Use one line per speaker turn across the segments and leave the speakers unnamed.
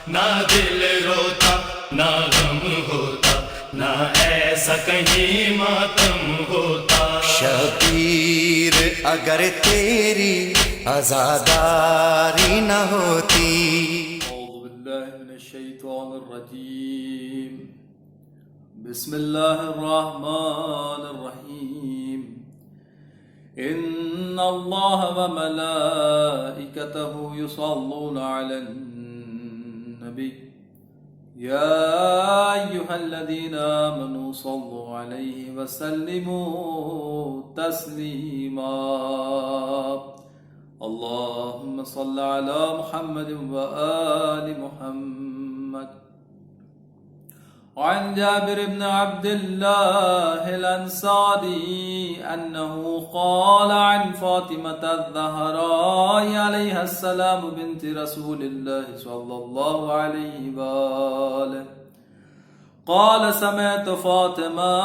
نہ دل روتا نہ غم ہوتا، نہ ایسا کہیں ماتم ہوتا۔
شبیر اگر تیری عزاداری نہ ہوتی۔
اعوذ باللہ من الشیطان الرجیم، بسم اللہ الرحمن الرحیم۔ ان اللہ وملائکتہ یصلون علی النبی یا ایہا الذین آمنوا صلوا علیہ وسلموا تسلیما۔ اللهم صل على محمد وآل محمد۔ وعن جابر بن عبد الله الأنصاري أنه قال عن فاطمة الزهراء عليها السلام بنت رسول الله صلى الله عليه وآله قال سمعت فاطمة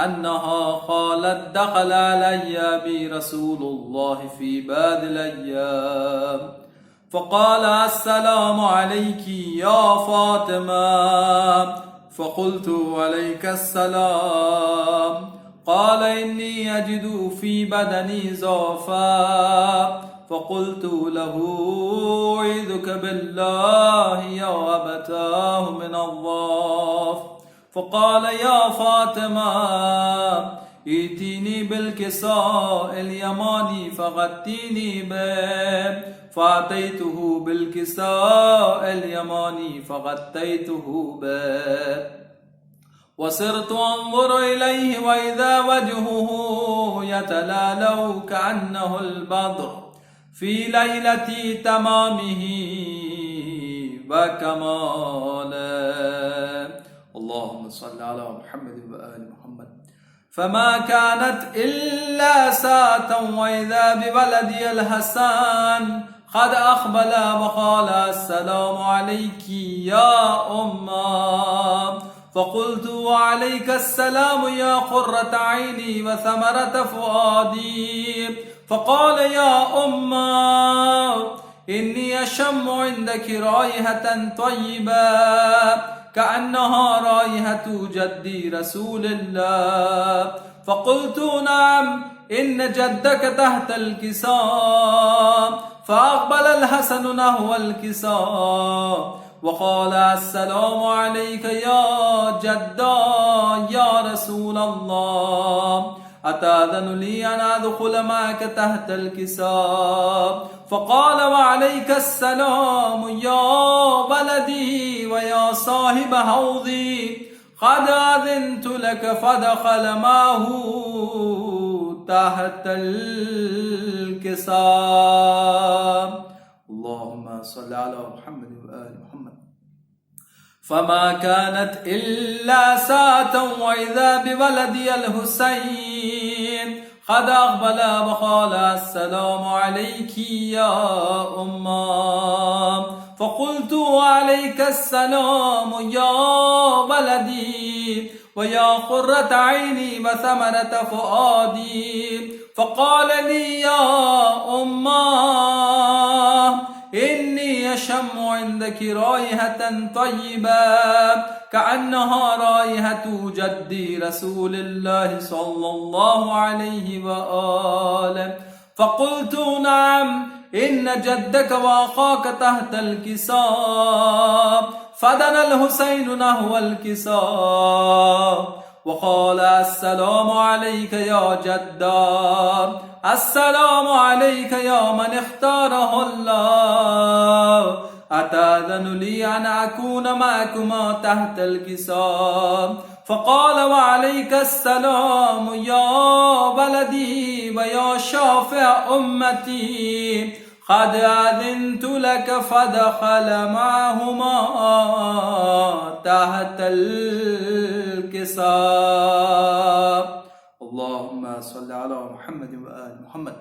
أنها قالت دخل علي أبي رسول الله في بعض الأيام فقال السلام عليك يا فاطمة، فقلت عليك السلام، قال إني أجد في بدني ضعفا، فقلت له أعيذك بالله يا أبتاه من الضعف، فقال يا فاطمة ائتني بالكساء اليماني فغطيني به، فأتيته بالكساء اليماني فغطيته به، وصرت أنظر إليه وإذا وجهه يتلالو كأنه البدر في ليلة تمامه وكماله۔ اللهم صل على محمد وآل محمد۔ فما كانت إلا ساعة وإذا بولدي الحسن قد أقبل وقال السلام عليك يا أمه، فقلت وعليك السلام يا قرة عيني وثمرة فؤادي، فقال يا أمه إني أشم عندك رائحة طيبة كأنها رائحة جدي رسول الله، فقلت نعم إن جدك تحت الكساء، فأقبل الحسن نحو الكساء وقال السلام عليك يا جدا يا رسول الله، أتأذن لي أن أدخل معك تحت الكساء؟ فقال وعليك السلام يا ولدي ويا صاحب حوضي، قد أذنت لك، فدخل معه تحت الكساء۔ اللهم صل على محمد وآل محمد۔ فما كانت إلا ساعة وإذا بولدي الحسين قد أقبل وقال السلام عليك يا أمه، فقلت وعليك السلام يا ولدي ويا قرة عيني وثمرة فؤادي، فقال لي يا أمه إني أشم عندك رائحة طيبة كأنها رائحة جدي رسول الله صلى الله عليه وآله، فقلت نعم إن جدك وأخاك تحت الكساء، فدنا الحسين نحو الكساء وقال السلام عليك يا جدا، السلام عليك يا من اختاره الله، أتأذن لي أن أكون معكما تحت الكساء؟ فقال وعليك السلام يا ولدي ويا شافع أمتي، قد أذنت لك، فدخل معهما تحت الكساء۔ اللهم صل على محمد وآل محمد۔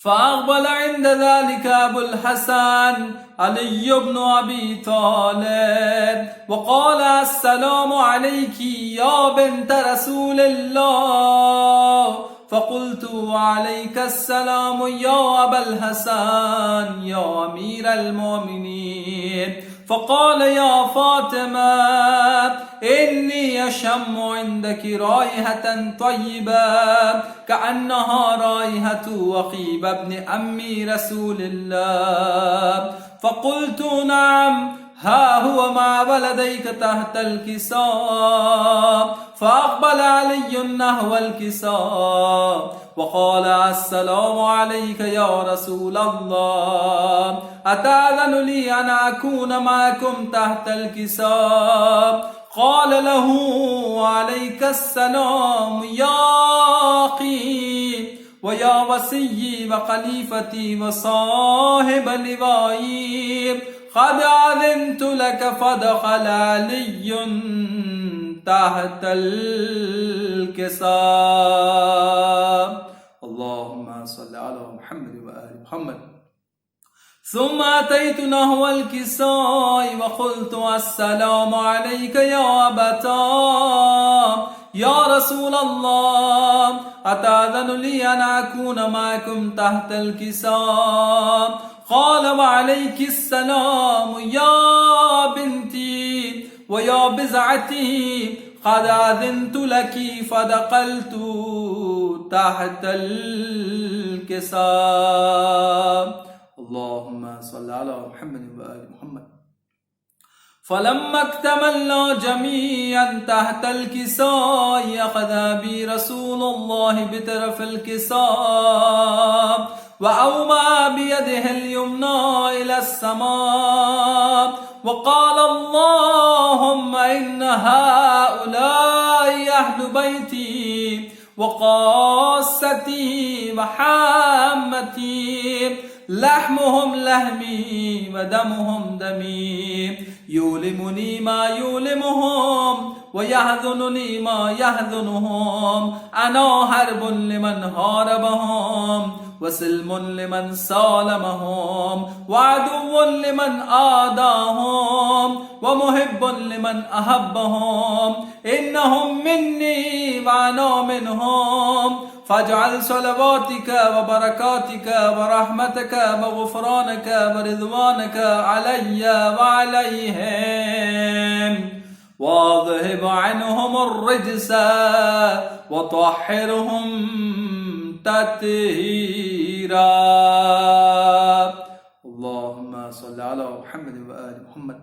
فأقبل عند ذلك أبو الحسن علي بن أبي طالب وقال السلام عليك يا بنت رسول الله، فقلت وعليك السلام يا أبا الحسن يا أمير المؤمنين. فقال يا فاطمة إني أشم عندك رائحة طيبة كأنها رائحة وخيب ابن أمي رسول الله. فقلت نعم، ها هو مع ولديك تحت الكساء. فأقبل علي نحو الكساء وقال السلام عليك يا رسول الله، أتأذن لي أن أكون معكم تحت الكساء؟ قال له وعليك السلام يا أخي ويا وصي وخليفتي وصاحب لوائي، قد أذنت لك. فدخل علي تحت الكساء. اللهم صل على محمد وآل محمد. ثم أتيت نحو الكساء وقلت السلام عليك يا أبتاه يا رسول الله، أتأذن لي أن أكون معكم تحت الكساء؟ قال وعليك السلام يا بنتي ويا بزعتي، قد أذنت لك. فدخلت تحت الكساء. اللهم صل على محمد وآل محمد. فلما اكتملنا جميعا تحت الكساء أخذ بي رسول الله بطرف الكساء وأومى بيده اليمنى إلى السماء وقال اللهم إن هؤلاء أهل بيتي وقاستي وحامتي، لحمهم لحمي ودمهم دمي، يؤلمني ما يؤلمهم ويحزنني ما يحزنهم. أنا حرب لمن حاربهم وسلم لمن سالمهم وعدو لمن آداهم ومحب لمن أحبهم. إنهم مني وأنا منهم، فاجعل صلواتك وبركاتك ورحمتك وغفرانك ورضوانك علي وعليهم، واذهب عنهم الرجس وطهرهم تطهيرا. اللهم صل على محمد وآل محمد.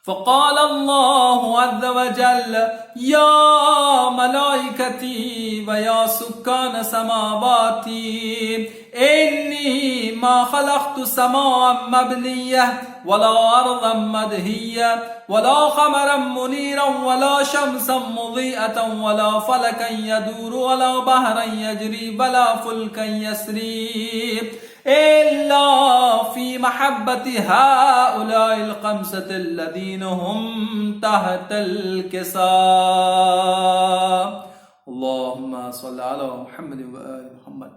فقال الله عز وجل يا ملائكتي ويا سكان سماواتي، إني ما خلقت سماء مبنية ولا أرضا مدهية ولا قمرا منيرا ولا شمسا مضيئة ولا فلكا يدور ولا بحرا يجري ولا فلكا يسري إلا في محبة هؤلاء الخمسة الذين هم تحت الكساء. اللهم صل على محمد وآل محمد.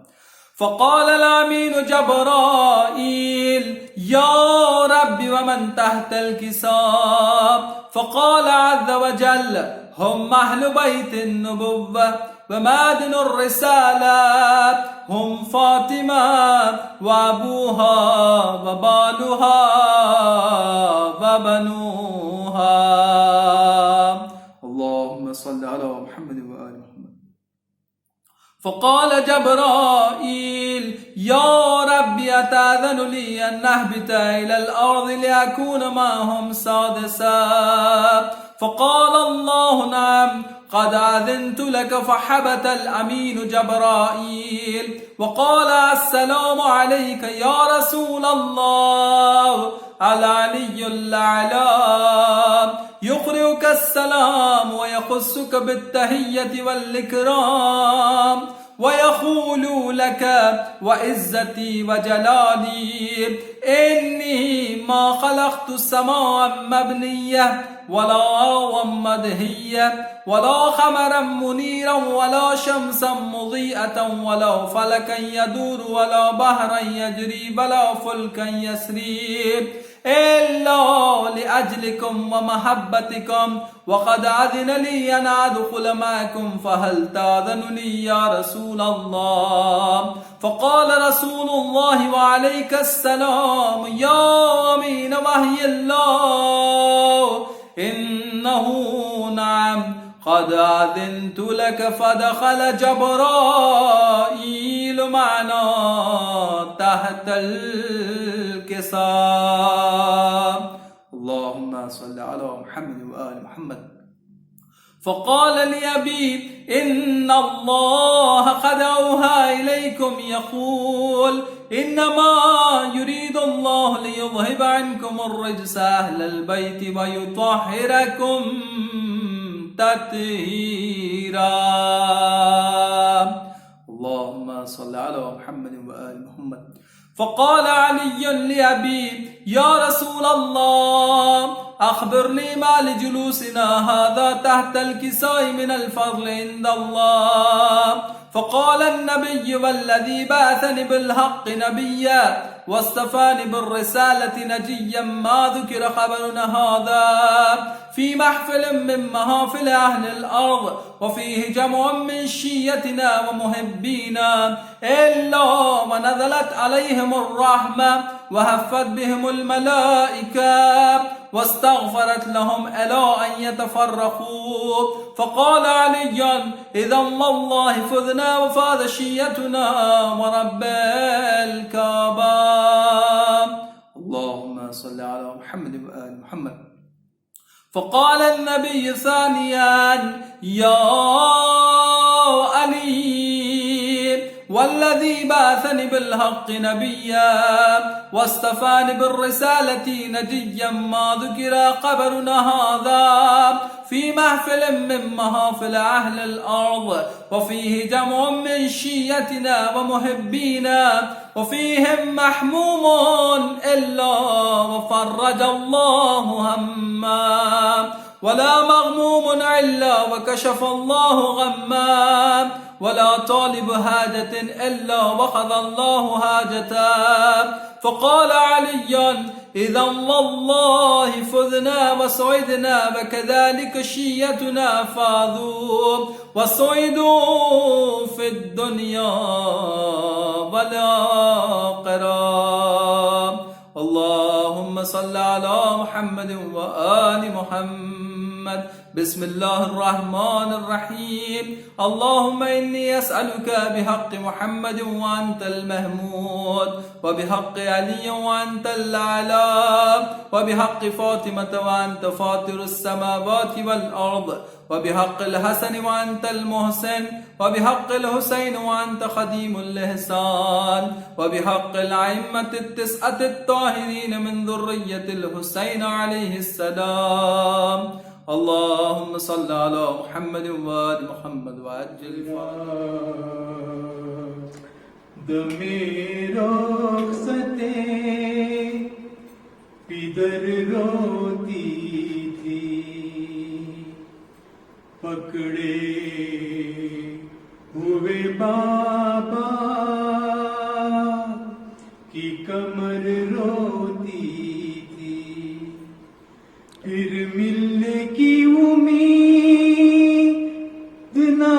فقال الأمين جبرائيل يا رب ومن تحت الكساء؟ فقال عز وجل هم أهل بيت النبوة ومعدن الرسالة، هم فاطمة وأبوها وبالها وبنوها. اللهم صل على محمد وآل محمد. فقال جبرائيل يا رب أتأذن لي أن أهبط إلى الأرض لأكون معهم سادسا؟ فقال الله نعم قد أذنت لك. فحبت الأمين جبرائيل وقال السلام عليك يا رسول الله. العلي الأعلى يقرئك السلام ويخصك بالتحية والإكرام ويقول لك وعزتي وجلالي إني ما خلقت سماء مبنية ولا مدهية ولا خمرا منيرا ولا شمسا مضيئة ولا فلكا يدور ولا بحرا يجري ولا فلكا يسري إلا لأجلكم ومحبتكم وقد أذن لي أن أدخل معكم فهل تأذن لي يا رسول الله؟ فقال رسول الله وعليك السلام يا أمين وحي الله إنه نعم قد أذنت لك. فدخل جبرائيل معنا تحت الكساء. اللهم صل على محمد وآل محمد. فقال لأبي إن الله قد أوحى إليكم يقول إنما يريد الله ليذهب عنكم الرجس أهل البيت ويطهركم تطهيرا. اللهم صل على محمد وآل محمد. فقال علي لأبي يا رسول الله أخبرني ما لجلوسنا هذا تحت الكساء من الفضل عند الله. فقال النبي والذي بعثني بالحق نبيا واصطفاني بالرسالة نجيا ما ذكر خبرنا هذا في محفل من محافل أهل الأرض وفيه جمع من شيتنا ومحبينا إلا ونزلت عليهم الرحمة وهفت بهم الملائكة واستغفرت لهم إلى أن يتفرقوا. فقال علي إذا والله فذنا وفاذ شيتنا ورب الكعبة. اللهم صل على محمد وآل محمد. فقال النبي ثانيا يا علي والذي بعثني بالحق نبيا واصطفاني بالرسالة نجيا ما ذكر قبرنا هذا في محفل من محافل أهل الأرض وفيه جمع من شيتنا ومحبينا وفيهم محموم إلا وفرج الله هما ولا مغموم إلا وكشف الله غما ولا طالب حاجة إلا وقضى الله حاجته. فقال علي إذا والله فذنا وسعدنا وكذلك شيتنا فاذوا وسعدوا في الدنيا والآخرة. اللهم صل على محمد وآل محمد. بسم الله الرحمن الرحيم. اللهم إني أسألك بحق محمد وأنت المحمود وبحق علي وأنت الأعلى وبحق فاطمة وأنت فاطر السماوات والأرض وبحق الحسن وأنت المحسن وبحق الحسين وأنت خديم الإحسان وبحق الأئمة التسعة الطاهرين من ذرية الحسين عليه السلام. اللهم صل على محمد وآل محمد وعجل
دمِ رخصتے پدر روتی تھی پکڑے ہوئے بابا کی کمر روتی تھی پھر ملنے کی امید نہ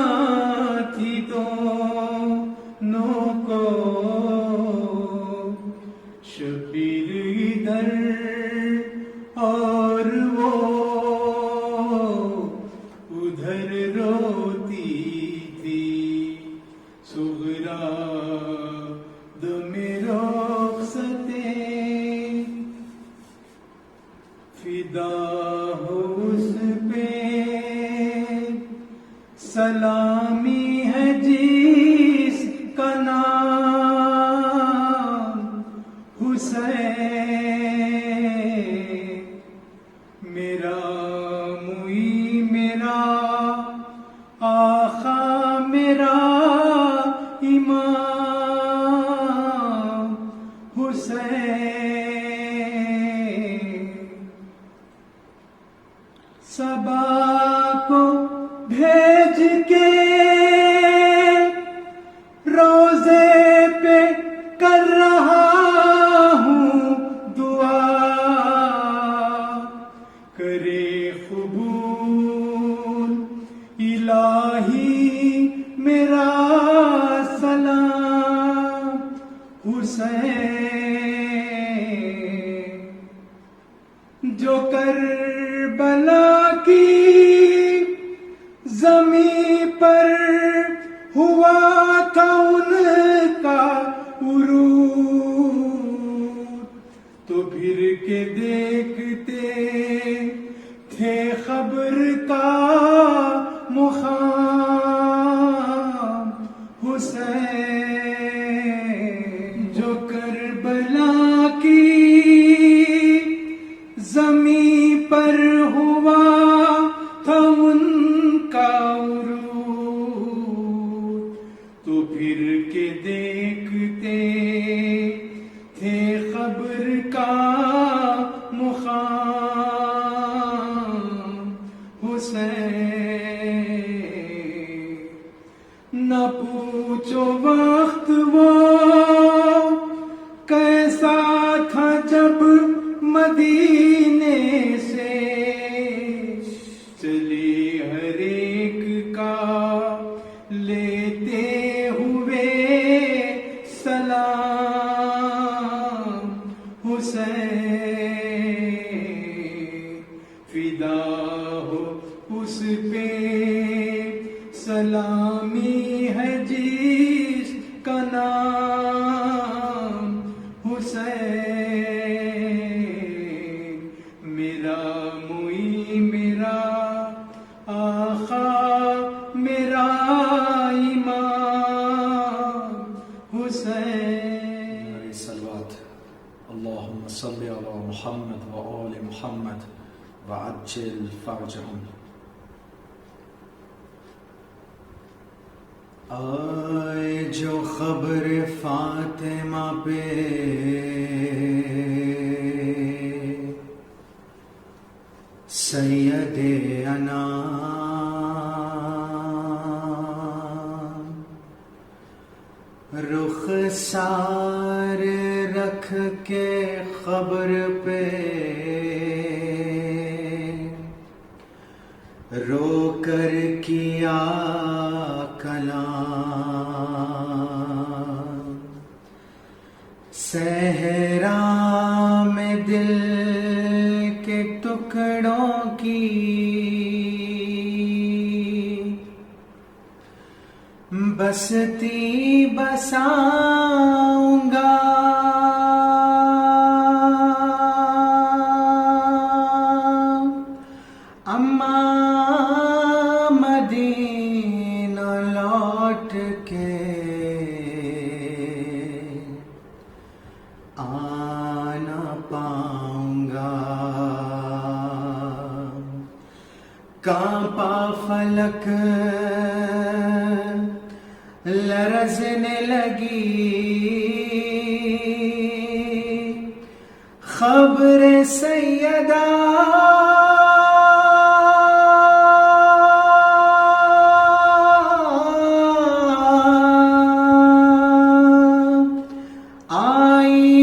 تھی دونوں کو شبیر ادھر اور وہ ادھر روتی تھی صغرا دم رخصتیں فدا ہو اس پہ سلامی ہے جس کا نام حسین میرا موئی میرا آقا میرا امام حسین. جو کربلا کی زمین پر ہوا تھا ان کا عروج، تو پھر کے دیکھتے تھے خبر کا مقام حسین، جو کربلا کی زمین پر ہوا تھا ان کا عروج، تو پھر کے دیکھتے تھے خبر کا مقام حسین، نہ پوچھو وقت وہ کیسا تھا جب مدینے سے چلی ہر ایک کا لیتے ہوئے سلام حسین، فدا ہو اس پہ سلامی ہے جس کا نام حسین، میرا معین میرا آقا میرا امام حسین۔
صلوات اللهم صل على محمد وآل محمد وعجل فرجهم۔
آئے جو خبر فاطمہ پہ سید انام، رخسار رکھ کے خبر پہ رو کر کیا کلام، صحرا میں دل کے ٹکڑوں کی بستی بساؤں گا، اماں مدینہ لوٹ کے آنا پاؤں گا، کانپا فلک لرزنے لگی، خبر سیدہ آئی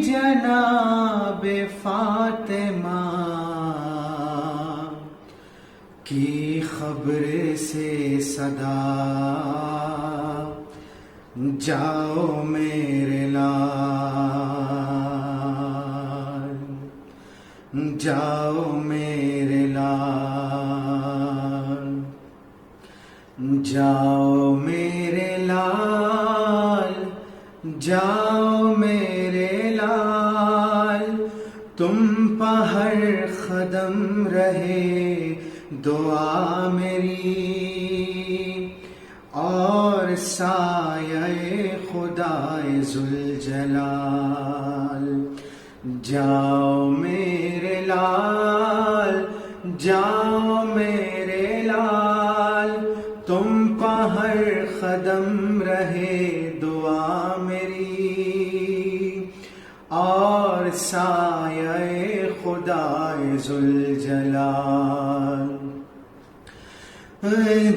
جناب فاطمہ کی خبر سے صدا، جاؤ میرے لال، جاؤ میرے لال، جاؤ میرے لال، جاؤ میرے لال، تم پہ ہر قدم رہے دعا میری، اور سایہ خدائے ذوالجلال، جاؤ میرے لال، جاؤ میرے لال، تم پہ ہر قدم رہے دعا میری، اور سایہ خدائے ذوالجلال،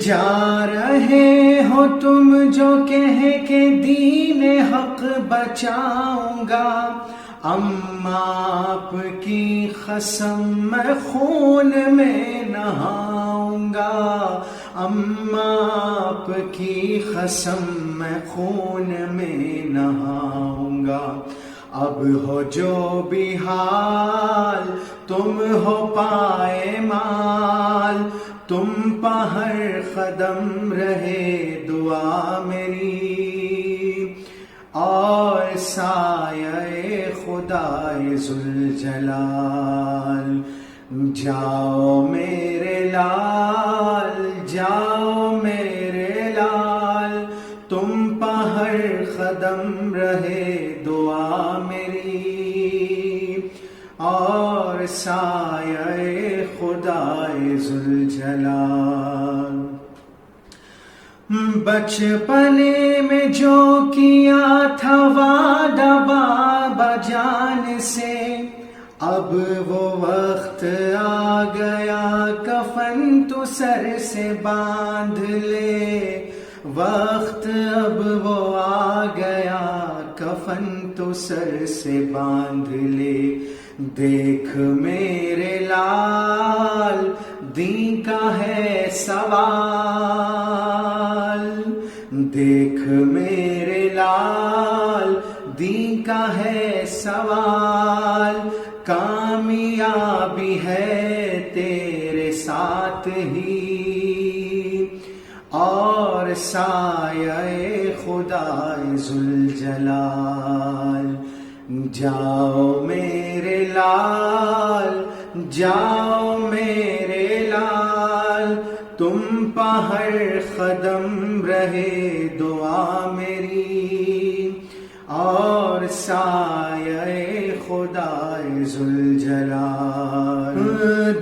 جا رہے ہو تم جو کہہ کے دین حق بچاؤں گا، اما آپ کی قسم میں خون میں نہاؤں گا، اما آپ کی قسم میں خون میں نہاؤں گا، اب ہو جو بھی حال تم ہو پائے مال، تم پہ ہر قدم رہے دعا میری، اور سایہ خدائے ذوالجلال، جاؤ میرے لال جاؤ میرے لال، تم پہ ہر قدم رہے دعا میری، اور سایہ خدائے ذوالجلال۔ بچپنے میں جو کیا تھا وعدہ بابا جان سے، اب وہ وقت آ گیا کفن تو سر سے باندھ لے، وقت اب وہ آ گیا کفن تو سر سے باندھ لے، دیکھ میرے لال دین کا ہے سوال، دیکھ میرے لال دین کا ہے سوال، کامیابی ہے تیرے ساتھ ہی، اور سایہ خدائے ذوالجلال، جاؤ میرے لال جاؤ میرے لال، تم پہ ہر قدم رہے دعا میری، اور سایہ خدائے ذوالجلال،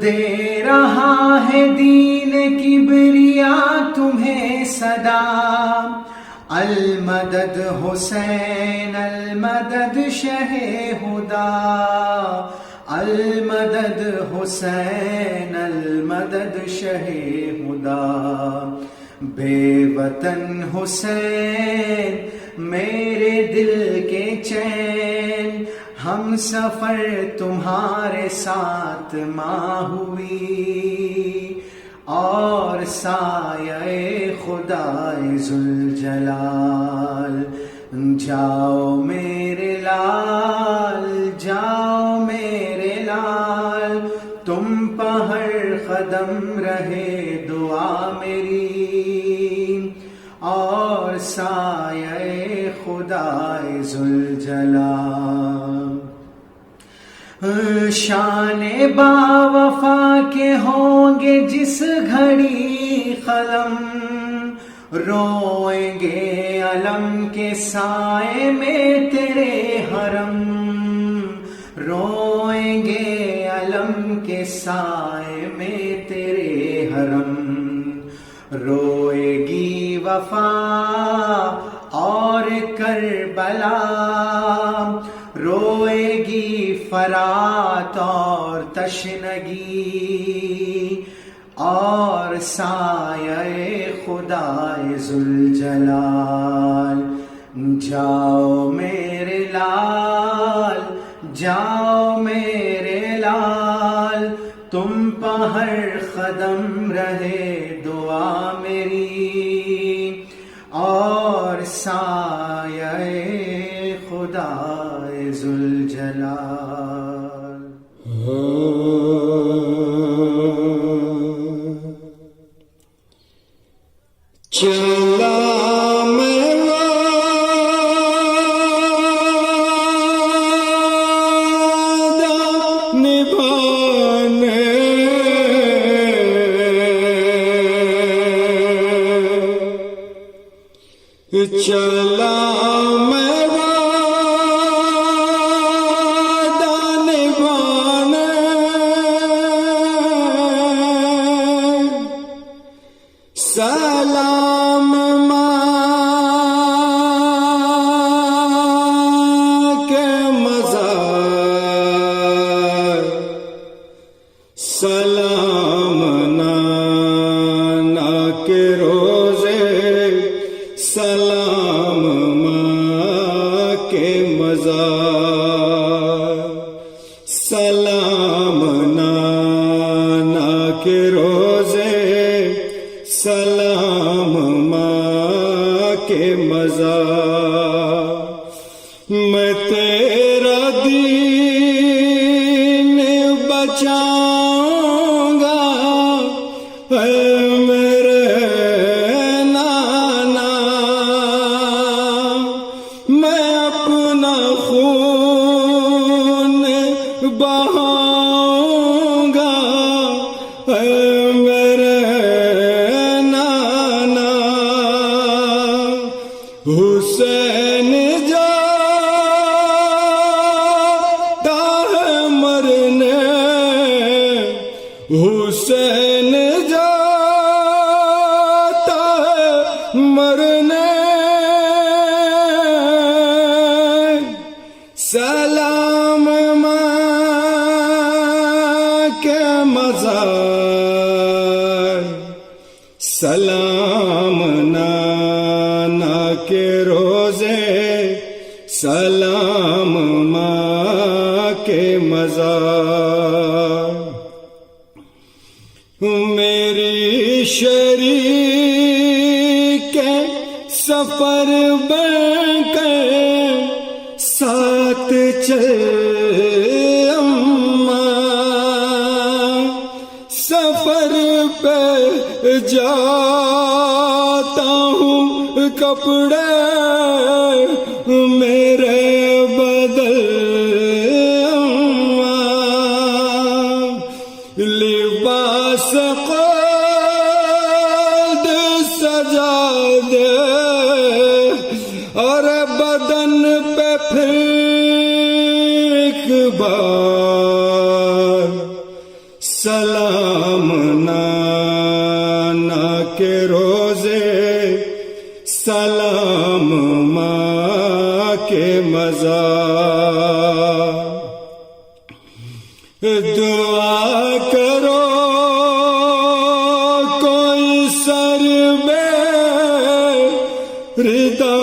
دے رہا ہے دین کبریا تمہیں صدا، المدد حسین المدد شہ ہدا، المدد حسین المدد شہ ہدا، بے وطن حسین میرے دل کے چین، ہم سفر تمہارے ساتھ ماں ہوئی، اور سایہ خدائے ذوالجلال، جاؤ میرے لال جاؤ میرے لال، تم پہ ہر قدم رہے دعا میری، اور سایہ خدائے ذوالجلال، شان باوفا کے ہوں گے جس گھڑی قلم، روئیں گے علم کے سائے میں تیرے حرم، روئیں گے علم کے سائے میں تیرے حرم، روئے گی وفا اور کربلا، روئے گی فرات اور تشنگی، اور سایہ خدائے ذوالجلال، جاؤ میرے لال جاؤ میرے لال، تم پہ ہر قدم رہے دعا میری، اور سایہ خدائے ذوالجلال۔
چلا میں وعدہ نبھانے، چلا میں وعدہ نبھانے، سلام ماں کے مزار، سلام نانا کے روزے، سلام ماں کے مزار، سلام نانا کے روزے، سلام ماں کے مزار، میں تیرا بہاؤں گا اے میرے نانا حسین جاتا ہے مرنے حسین جاتا ہے مرنے سلام ماں کے مزار سلام نانا کے روزے سلام ماں کے مزار میری شریک سفر بن کر ساتھ چل اماں سفر پہ جاتا ہوں کپڑے میرے بدل اماں لباس خود سجا دے اور بدن پہ پھر ایک بار سلام نانا کے روزے سلام ماں کے مزار دعا کرو کوئی سر بے ردا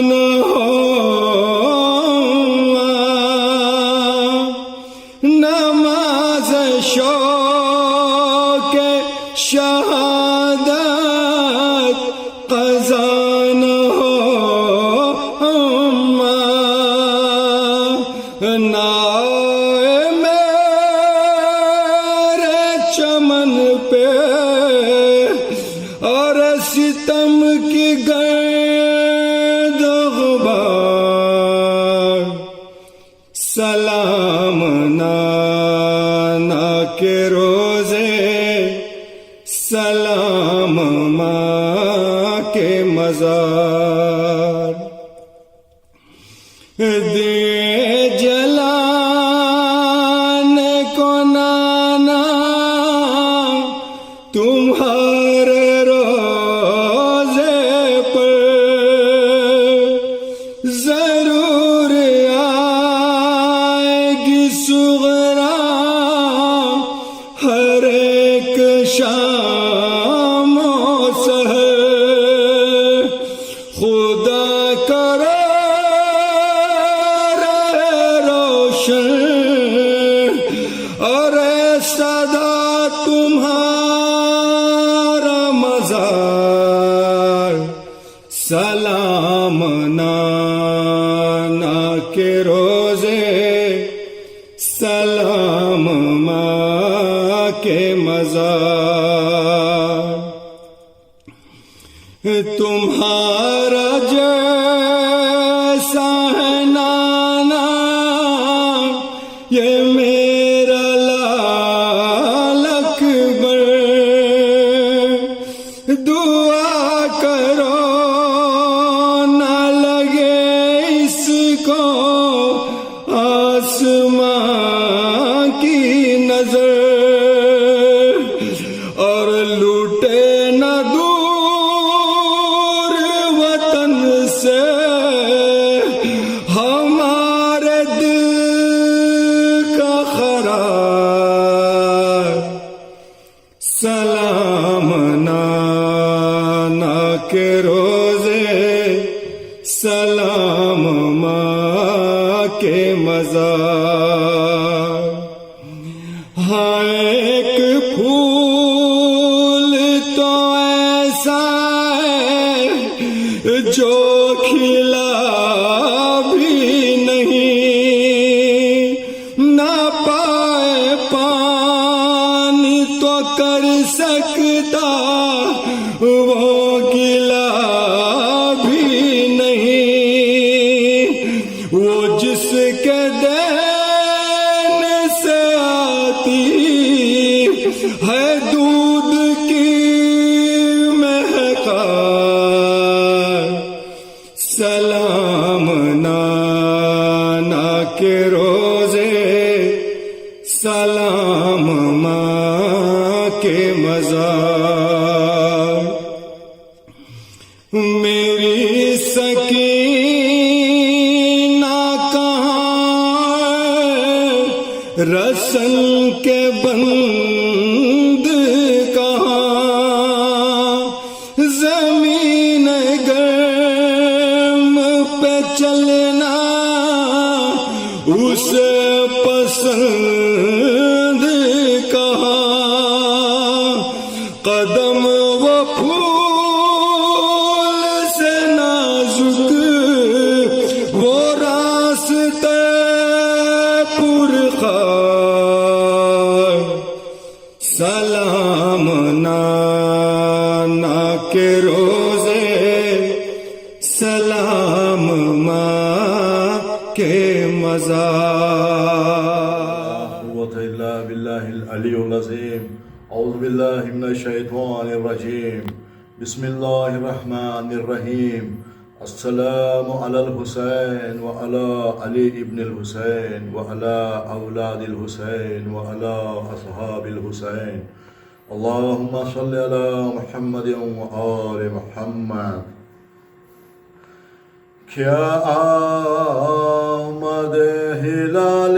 نہ ہو نماز شوق شہادت قضا نہ ہو نائے میرے چمن پہ اور ستم کی گرد غبار سلام نانا کے روزے سلام ماں کے مزار دے جلانے کو نانا تمہارے روزے پر ضرور آئے گی صغرا ہر ایک شام و سحر خدا کرے اور صدا تمہارا مزار سلام نانا کے روزے سلام ماں کے مزار تمہارا جیسا ہے نانا یہ میرا لال اکبر دعا کرو نہ لگے اس کو آسمان کی نظر اور لوٹے نہ دور وطن سے ہمارے دل کا قرار سلام نانا کے روزے سلام ماں کے مزار ہاں ایک پھول تو ایسا ہے جو کھلا بھی نہیں نہ پائے پانی تو کر سکتا وہ گلا بھی نہیں وہ جس کے دین سے ہے دودھ کی مہکا سلام نانا کے روزے سلام ماں کے مزار میری سکینہ کہاں رسل کے بند کہاں زمین گرم پہ چلنا اسے پسند کہاں قدم وہ پھول سے نازک وہ راستے پرخار سلام نانا کے روزے سلام ماں کے مزار
قوة إلا بالله العلي العظيم أعوذ بالله من الشيطان الرجيم بسم الله الرحمن الرحيم السلام على الحسين وعلى علي ابن الحسين وعلى أولاد الحسين وعلى أصحاب الحسين اللهم صل على محمد وآل محمد کیا آمد ہلال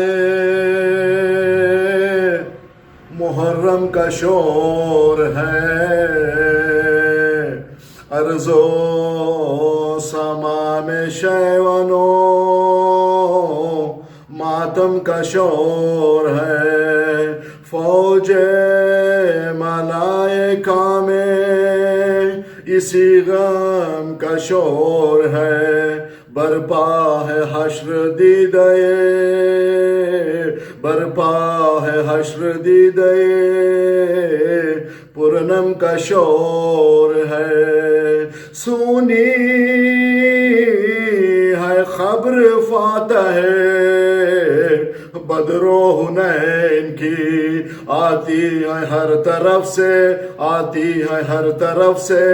محرم کا شور ہے ارض و سما میں شیونو ماتم کا شور ہے فوج ملائکہ میں اسی غم کا شور ہے برپا ہے حشر دیدے برپا ہے حشر دیدے پورنم کا شور ہے سنی ہے خبر فاتح بدر و حنین کی آتی ہے ہر طرف سے آتی ہے ہر طرف سے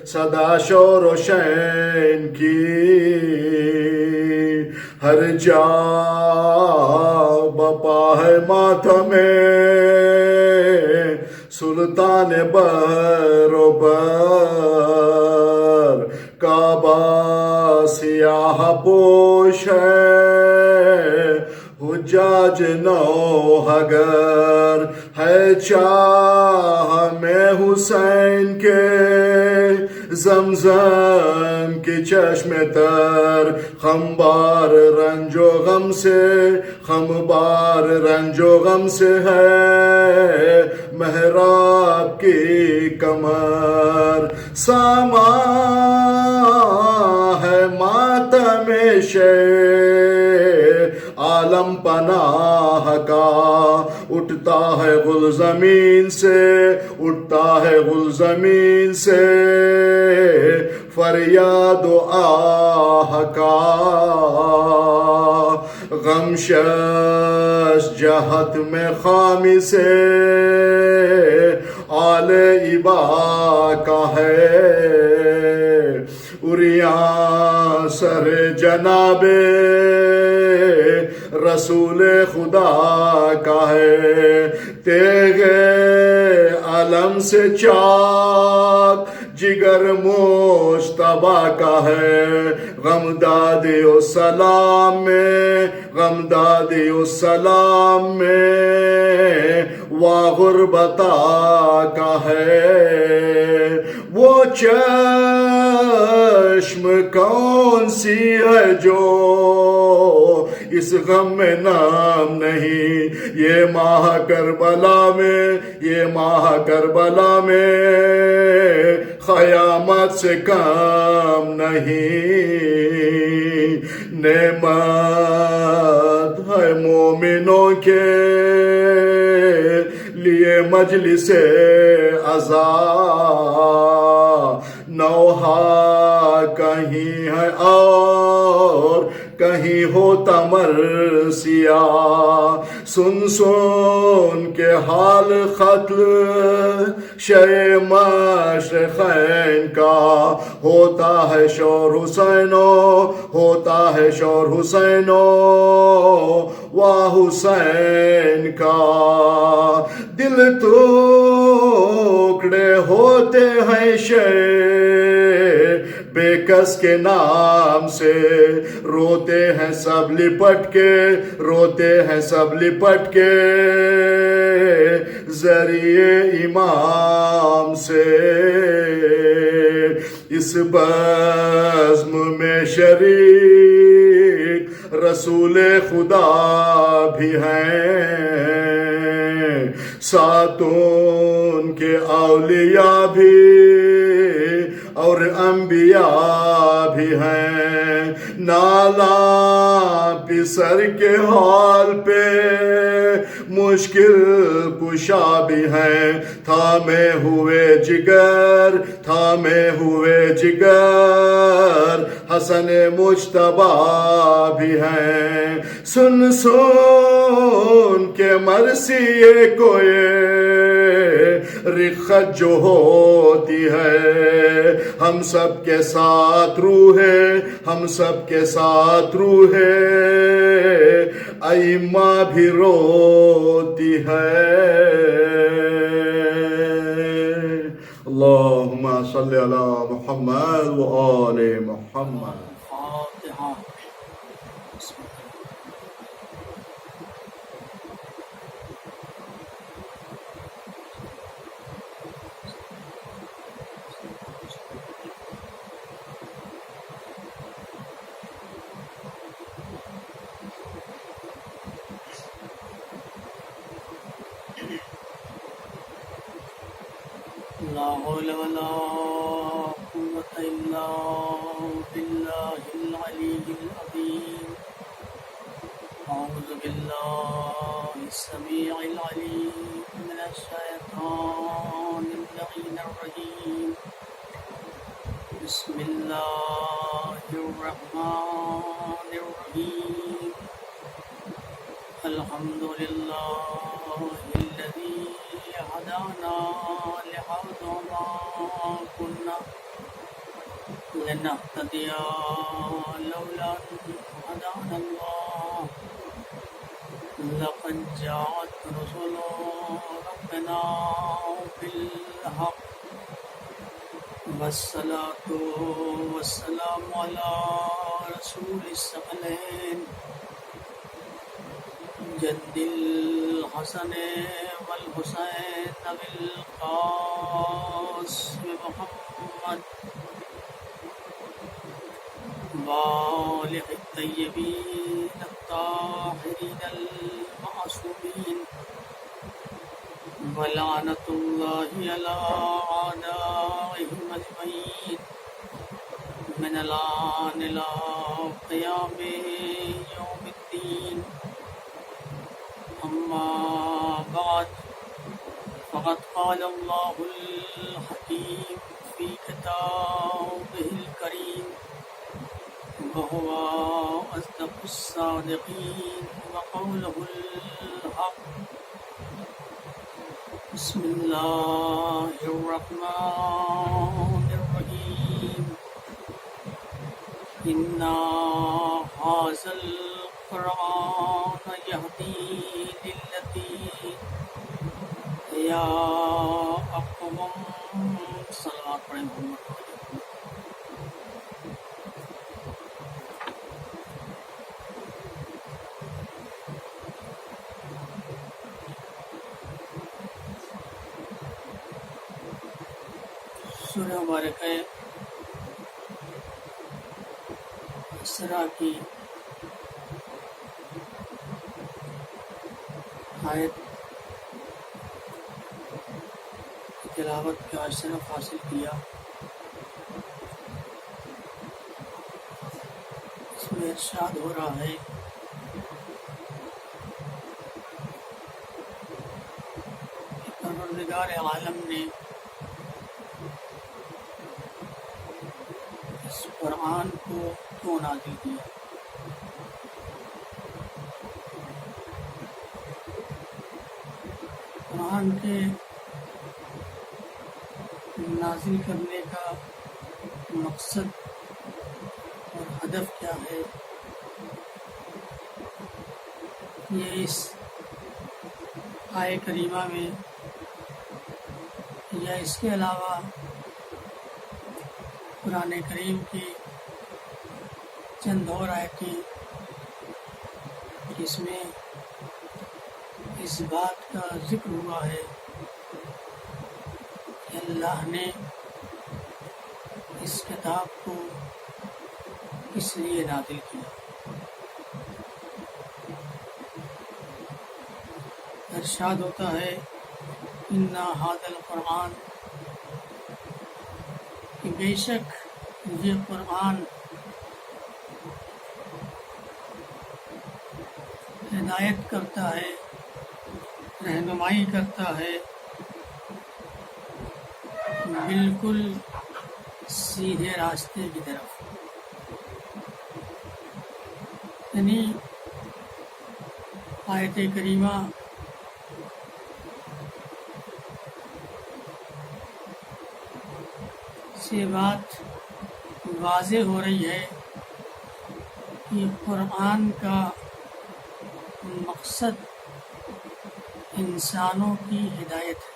صدا شور و شین کی ہر جا بپا ہے ماتم سلطان بر و بر کعبہ سیاہ پوش ہے حجاج نوحگر ہے چاہ میں حسین کے زمزم کی چشم تر خمبار رنج و غم سے خمبار رنج و غم سے ہے محراب کی کمر ساما ہے ماتم عالم پناہ کا اٹھتا ہے گل زمین سے اٹھتا ہے گل زمین سے فریاد و آہ کا غمشش جہت میں خامی سے آل عبا کا ہے اریاں سر جناب رسول خدا کا ہے تیغ علم سے چاک جگر مشتبہ کا ہے غم دادی و سلام میں غم دادی و سلام میں وا غربتا کا ہے وہ چشم کون سی ہے جو اس غم میں نام نہیں یہ ماہ کربلا میں یہ ماہ کربلا میں قیامت سے کام نہیں نعمت ہے مومنوں کے لیے مجلس عزا نوحہ کہیں ہے اور کہیں ہوتا مرثیہ سن کے حال قتل شے مشرقین کا ہوتا ہے شور حسینو ہوتا ہے شور حسینو و حسین کا دل ٹکڑے ہوتے ہیں شے بے کس کے نام سے روتے ہیں سب لپٹ کے روتے ہیں سب لپٹ کے ذریعے امام سے اس بزم میں شریک رسول خدا بھی ہیں ساتون کے اولیاء بھی اور انبیاء بھی ہیں نالا پسر کے حال پہ مشکل کشا بھی ہیں تھامے ہوئے جگر حسن مجتبی بھی ہیں سن کے مرثیے کوئی رخت جو ہوتی ہے ہم سب کے ساتھ روح ہے ائمہ بھی روتی ہے اللہم صلی علی محمد و آل محمد
فاتحہ لا حول ولا قوة إلا بالله العلي العظيم أعوذ بالله السميع العليم من الشيطان اللعين الرجيم بسم الله الرحمن الرحيم الحمد لله الذي هدانا لهذا وما كنا لنهتدي لولا أن هدانا الله لقد جاءت رسل ربنا بالحق والصلاة والسلام على رسول الثقلين جد الحسن والحسين بالقاسم محمد والح الطيبين الطاهرين المعصومين ولعنة الله على أعدائهم أجمعين من الآن إلى قيام يوم الدين أما بعد فقد قال الله الحكيم في كتابه الكريم وهو أصدق الصادقين وقوله الحق بسم الله الرحمن الرحيم إنا هذا القرآن يهدي للتي هي أقوم صلوات محمد سورہ مبارکہ اسرا کی آیت تلاوت کا شرف حاصل کیا. اس میں ارشاد ہو رہا ہے کہ پروردگار عالم نے اس قرآن کو کیوں نازل کیا.
قرآن کے نازل کرنے کا مقصد اور ہدف کیا ہے، یہ اس آیہ کریمہ میں یا اس کے علاوہ قرآن کریم کی چند اور آیتیں جس میں اس بات کا ذکر ہوا ہے کہ اللہ نے اس کتاب کو کس لیے نازل کیا۔ ارشاد ہوتا ہے اِنَّ هَذَا الْقُرْآنَ، کہ بے شک یہ قرآن ہدایت کرتا ہے، رہنمائی کرتا ہے بالکل سیدھے راستے کی طرف، یعنی آیت کریمہ سے بات واضح ہو رہی ہے کہ قرآن کا مقصد انسانوں کی ہدایت ہے۔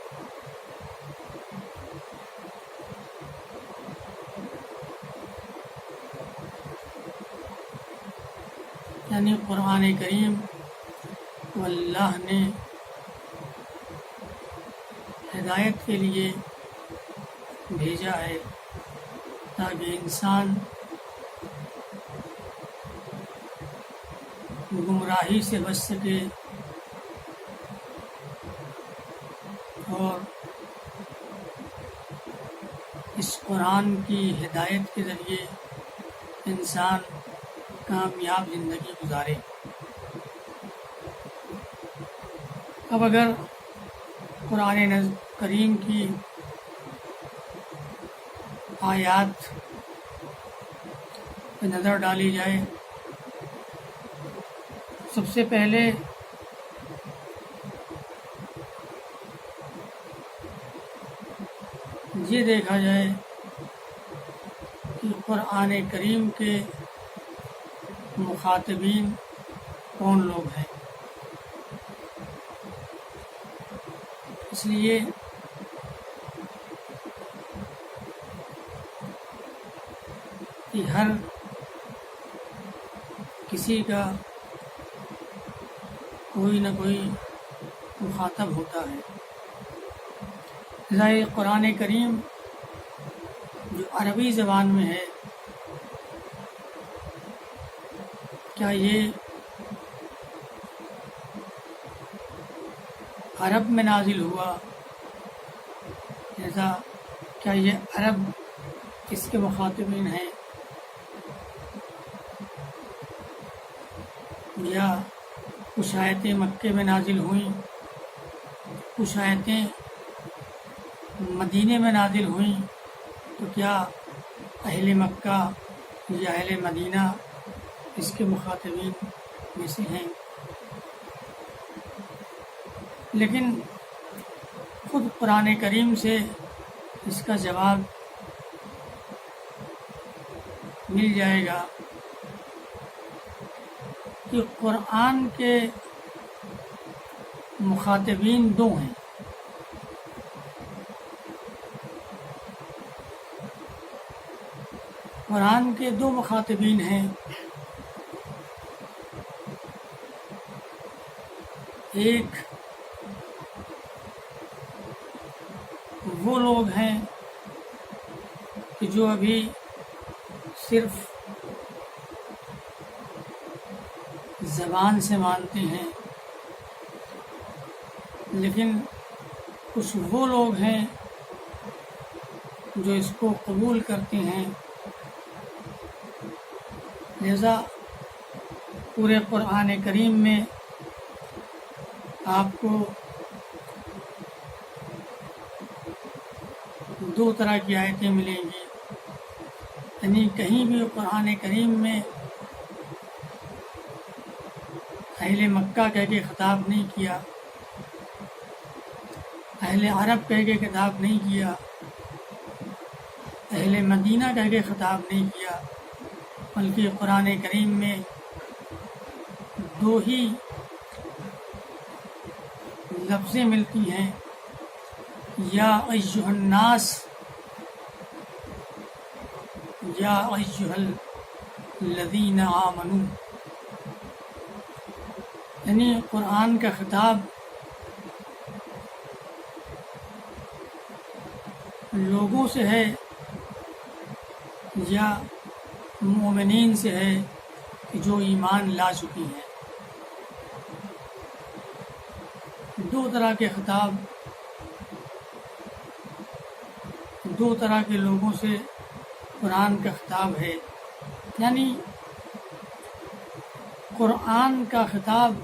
یعنی قرآن کریم کو اللہ نے ہدایت کے لیے بھیجا ہے تاکہ انسان گمراہی سے بچ سکے اور اس قرآن کی ہدایت کے ذریعے انسان کامیاب زندگی گزارے۔ اب اگر قرآن کریم کی آیات پہ نظر ڈالی جائے، سب سے پہلے یہ دیکھا جائے کہ قرآن کریم کے مخاطبین کون لوگ ہیں۔ اس لیے کہ ہر کسی کا کوئی نہ کوئی مخاطب ہوتا ہے۔ لذا قرآن کریم جو عربی زبان میں ہے، کیا یہ عرب میں نازل ہوا، لہذا کیا یہ عرب اس کے مخاطبین ہیں، یا کچھ آیتیں مکے میں نازل ہوئیں، کچھ آیتیں مدینے میں نازل ہوئیں، تو کیا اہل مکہ یا اہل مدینہ اس کے مخاطبین میں سے ہیں؟ لیکن خود قرآن کریم سے اس کا جواب مل جائے گا کہ قرآن کے مخاطبین دو ہیں۔ قرآن کے دو مخاطبین ہیں، ایک وہ لوگ ہیں کہ جو ابھی صرف زبان سے مانتے ہیں، لیکن کچھ وہ لوگ ہیں جو اس کو قبول کرتے ہیں۔ لہذا پورے قرآن کریم میں آپ کو دو طرح کی آیتیں ملیں گی، یعنی کہیں بھی قرآن کریم میں اہل مکہ کہہ کے خطاب نہیں کیا، اہل عرب کہہ کے خطاب نہیں کیا، اہل مدینہ کہہ کے خطاب نہیں کیا، بلکہ قرآن کریم میں دو ہی لفظیں ملتی ہیں، یا ایھا الناس، یا ایھا الذین آمنوا، یعنی قرآن کا خطاب لوگوں سے ہے یا مومنین سے ہے کہ جو ایمان لا چکی ہیں۔ دو طرح کے خطاب، دو طرح کے لوگوں سے قرآن کا خطاب ہے، یعنی قرآن کا خطاب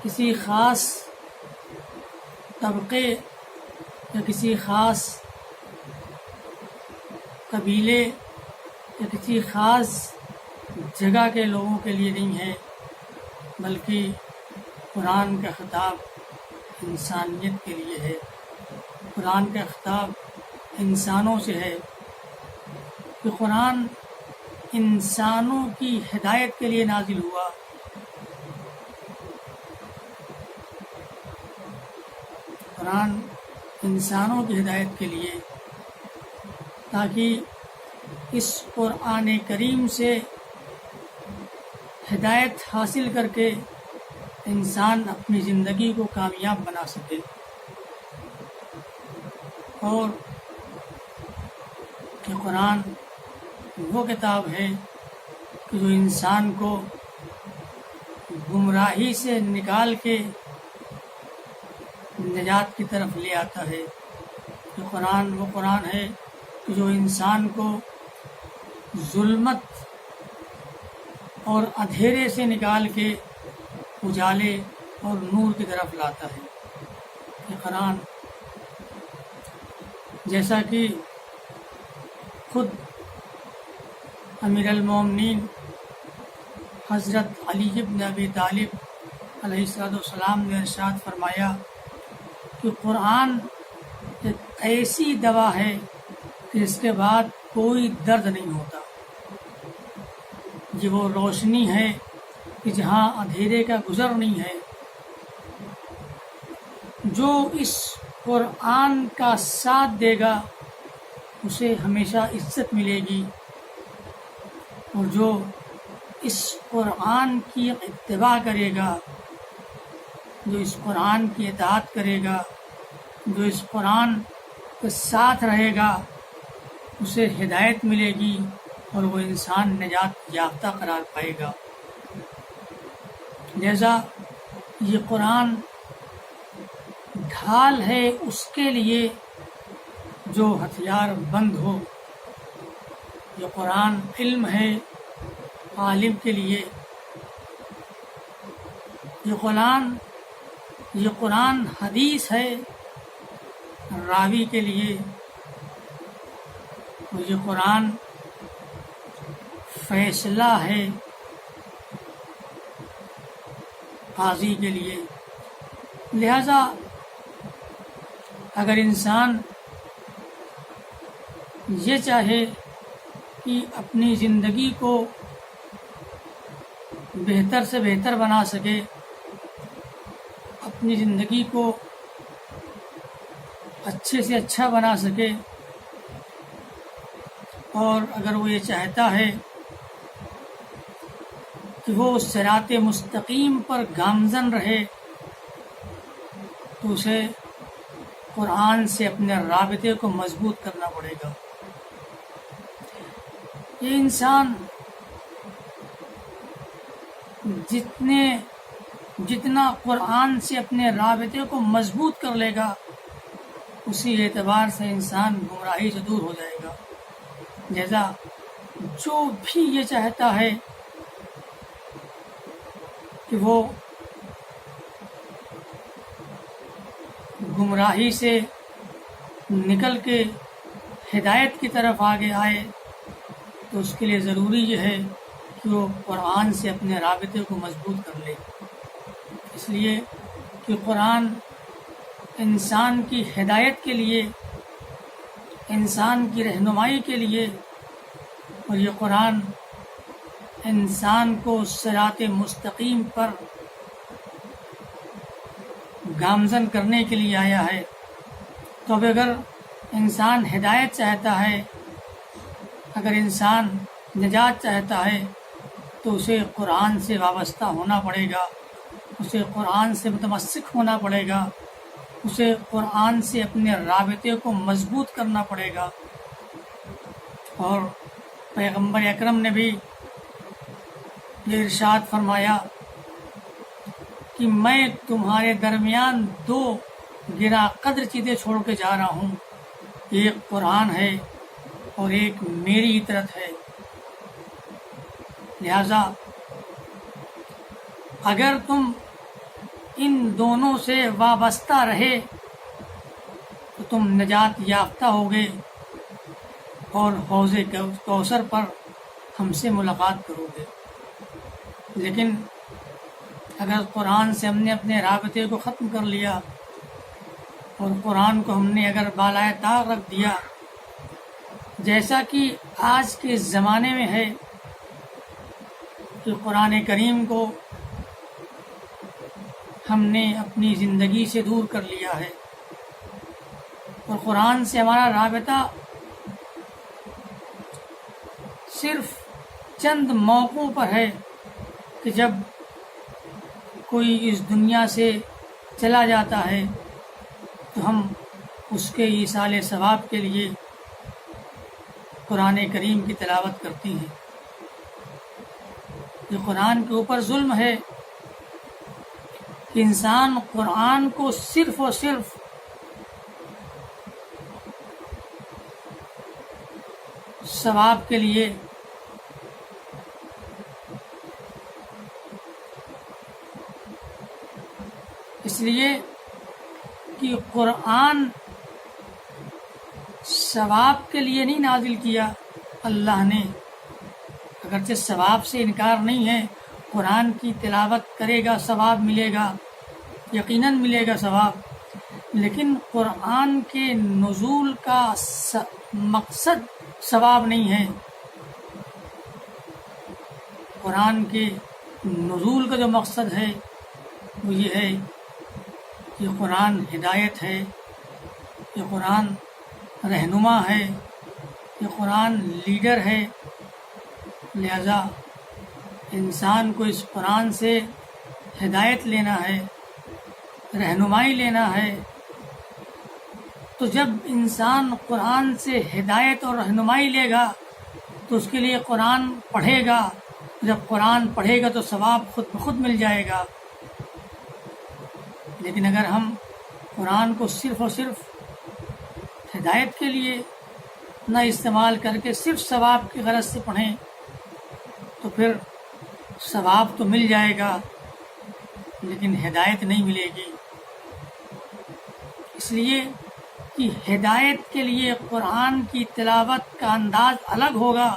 کسی خاص طبقے یا کسی خاص قبیلے یا کسی خاص جگہ کے لوگوں کے لیے نہیں ہے، بلکہ قرآن کا خطاب انسانیت کے لیے ہے، قرآن کا خطاب انسانوں سے ہے، کہ قرآن انسانوں کی ہدایت کے لیے نازل ہوا۔ قرآن انسانوں کی ہدایت کے لیے، تاکہ اس قرآن کریم سے ہدایت حاصل کر کے انسان اپنی زندگی کو کامیاب بنا سکے، اور کہ قرآن وہ کتاب ہے کہ جو انسان کو گمراہی سے نکال کے نجات کی طرف لے آتا ہے، کہ قرآن وہ قرآن ہے کہ جو انسان کو ظلمت اور اندھیرے سے نکال کے اجالے اور نور کی طرف لاتا ہے۔ یہ قرآن جیسا کہ خود امیر المومنین حضرت علی بن ابی طالب علیہ السلام نے ارشاد فرمایا کہ قرآن ایک ایسی دوا ہے کہ اس کے بعد کوئی درد نہیں ہوتا، یہ وہ روشنی ہے کہ جہاں اندھیرے کا گزر نہیں ہے۔ جو اس قرآن کا ساتھ دے گا اسے ہمیشہ عزت ملے گی، اور جو اس قرآن کی اتباع کرے گا، جو اس قرآن کی اطاعت کرے گا، جو اس قرآن کے ساتھ رہے گا، اسے ہدایت ملے گی اور وہ انسان نجات یافتہ قرار پائے گا۔ لہذا یہ قرآن ڈھال ہے اس کے لیے جو ہتھیار بند ہو، یہ قرآن علم ہے عالم کے لیے، یہ قرآن حدیث ہے راوی کے لیے، اور یہ قرآن فیصلہ ہے قاضی کے لیے۔ لہذا اگر انسان یہ چاہے کہ اپنی زندگی کو بہتر سے بہتر بنا سکے، اپنی زندگی کو اچھے سے اچھا بنا سکے، اور اگر وہ یہ چاہتا ہے کہ وہ صراط مستقیم پر گامزن رہے، تو اسے قرآن سے اپنے رابطے کو مضبوط کرنا پڑے گا۔ یہ انسان جتنا قرآن سے اپنے رابطے کو مضبوط کر لے گا، اسی اعتبار سے انسان گمراہی سے دور ہو جائے گا۔ لہذا جو بھی یہ چاہتا ہے کہ وہ گمراہی سے نکل کے ہدایت کی طرف آگے آئے، تو اس کے لیے ضروری یہ ہے کہ وہ قرآن سے اپنے رابطے کو مضبوط کر لے، اس لیے کہ کہ قرآن انسان کی ہدایت کے لیے، انسان کی رہنمائی کے لیے، اور یہ قرآن انسان کو صراط مستقیم پر گامزن کرنے کے لیے آیا ہے۔ تو اب اگر انسان ہدایت چاہتا ہے، اگر انسان نجات چاہتا ہے، تو اسے قرآن سے وابستہ ہونا پڑے گا، اسے قرآن سے متمسک ہونا پڑے گا، اسے قرآن سے اپنے رابطے کو مضبوط کرنا پڑے گا۔ اور پیغمبر اکرم نے بھی یہ ارشاد فرمایا کہ میں تمہارے درمیان دو گراں قدر چیزیں چھوڑ کے جا رہا ہوں، ایک قرآن ہے اور ایک میری اطاعت ہے۔ لہذا اگر تم ان دونوں سے وابستہ رہے تو تم نجات یافتہ ہوگے اور حوض کوثر پر ہم سے ملاقات کرو گے۔ لیکن اگر قرآن سے ہم نے اپنے رابطے کو ختم کر لیا اور قرآن کو ہم نے اگر بالائے طاق رکھ دیا، جیسا کہ آج کے زمانے میں ہے کہ قرآن کریم کو ہم نے اپنی زندگی سے دور کر لیا ہے، اور قرآن سے ہمارا رابطہ صرف چند موقعوں پر ہے کہ جب کوئی اس دنیا سے چلا جاتا ہے تو ہم اس کے ایصال ثواب کے لیے قرآن کریم کی تلاوت کرتی ہیں۔ یہ قرآن کے اوپر ظلم ہے کہ انسان قرآن کو صرف اور صرف ثواب کے لیے اس لیے کہ قرآن ثواب کے لیے نہیں نازل کیا اللہ نے، اگرچہ ثواب سے انکار نہیں ہے، قرآن کی تلاوت کرے گا ثواب ملے گا، یقیناً ملے گا ثواب، لیکن قرآن کے نزول کا مقصد ثواب نہیں ہے۔ قرآن کے نزول کا جو مقصد ہے وہ یہ ہے کہ قرآن ہدایت ہے، یہ قرآن رہنما ہے، یہ قرآن لیڈر ہے۔ لہذا انسان کو اس قرآن سے ہدایت لینا ہے، رہنمائی لینا ہے۔ تو جب انسان قرآن سے ہدایت اور رہنمائی لے گا تو اس کے لیے قرآن پڑھے گا، جب قرآن پڑھے گا تو ثواب خود بخود مل جائے گا۔ لیکن اگر ہم قرآن کو صرف اور صرف ہدایت کے لیے نہ استعمال کر کے صرف ثواب کی غرض سے پڑھیں تو پھر ثواب تو مل جائے گا لیکن ہدایت نہیں ملے گی۔ اس لیے کہ ہدایت کے لیے قرآن کی تلاوت کا انداز الگ ہوگا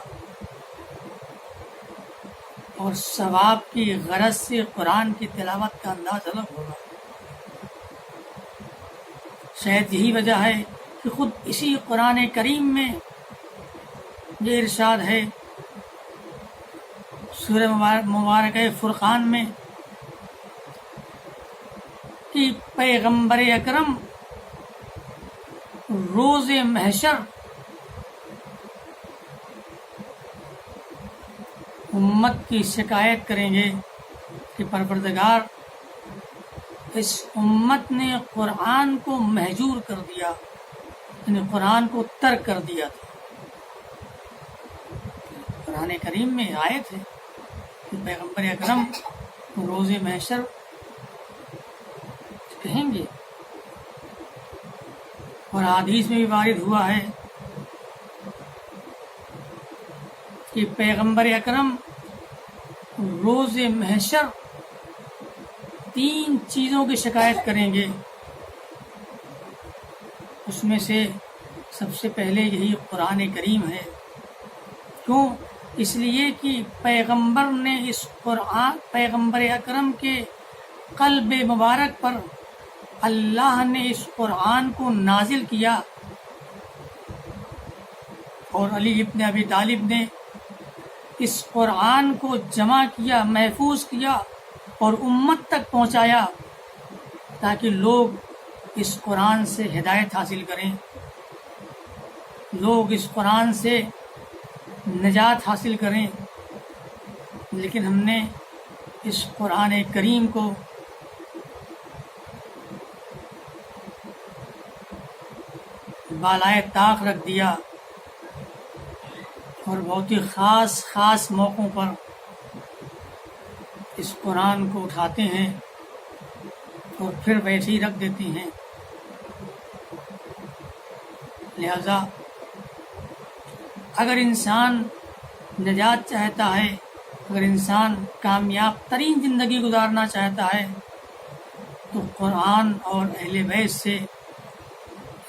اور ثواب کی غرض سے قرآن کی تلاوت کا انداز الگ ہوگا۔ شاید یہی وجہ ہے کہ خود اسی قرآن کریم میں یہ ارشاد ہے سورہ مبارکہ فرقان میں کہ پیغمبر اکرم روز محشر امت کی شکایت کریں گے کہ پروردگار اس امت نے قرآن کو مہجور کر دیا، یعنی قرآن کو ترک کر دیا تھا۔ قرآن کریم میں آیت ہے کہ پیغمبر اکرم روز محشر کہیں گے، اور حدیث میں بھی وارد ہوا ہے کہ پیغمبر اکرم روز محشر 3 چیزوں کی شکایت کریں گے۔ اس میں سے سب سے پہلے یہی قرآن کریم ہے۔ کیوں؟ اس لیے کہ پیغمبر نے اس قرآن، پیغمبر اکرم کے قلب مبارک پر اللہ نے اس قرآن کو نازل کیا اور علی ابن ابی طالب نے اس قرآن کو جمع کیا، محفوظ کیا اور امت تک پہنچایا تاکہ لوگ اس قرآن سے ہدایت حاصل کریں، لوگ اس قرآن سے نجات حاصل کریں۔ لیکن ہم نے اس قرآن کریم کو بالائے طاق رکھ دیا اور بہت ہی خاص موقعوں پر اس قرآن کو اٹھاتے ہیں اور پھر ویسے ہی رکھ دیتے ہیں۔ لہذا اگر انسان نجات چاہتا ہے، اگر انسان کامیاب ترین زندگی گزارنا چاہتا ہے تو قرآن اور اہل بیت سے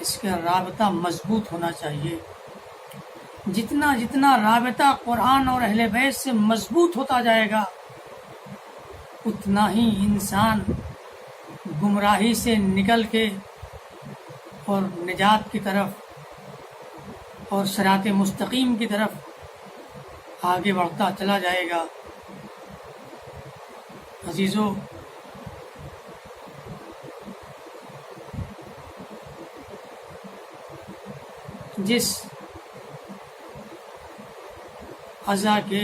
اس کا رابطہ مضبوط ہونا چاہیے۔ جتنا رابطہ قرآن اور اہل بیت سے مضبوط ہوتا جائے گا اتنا ہی انسان گمراہی سے نکل کے اور نجات کی طرف اور صراط مستقیم کی طرف آگے بڑھتا چلا جائے گا۔ عزیزو، جس عزا کے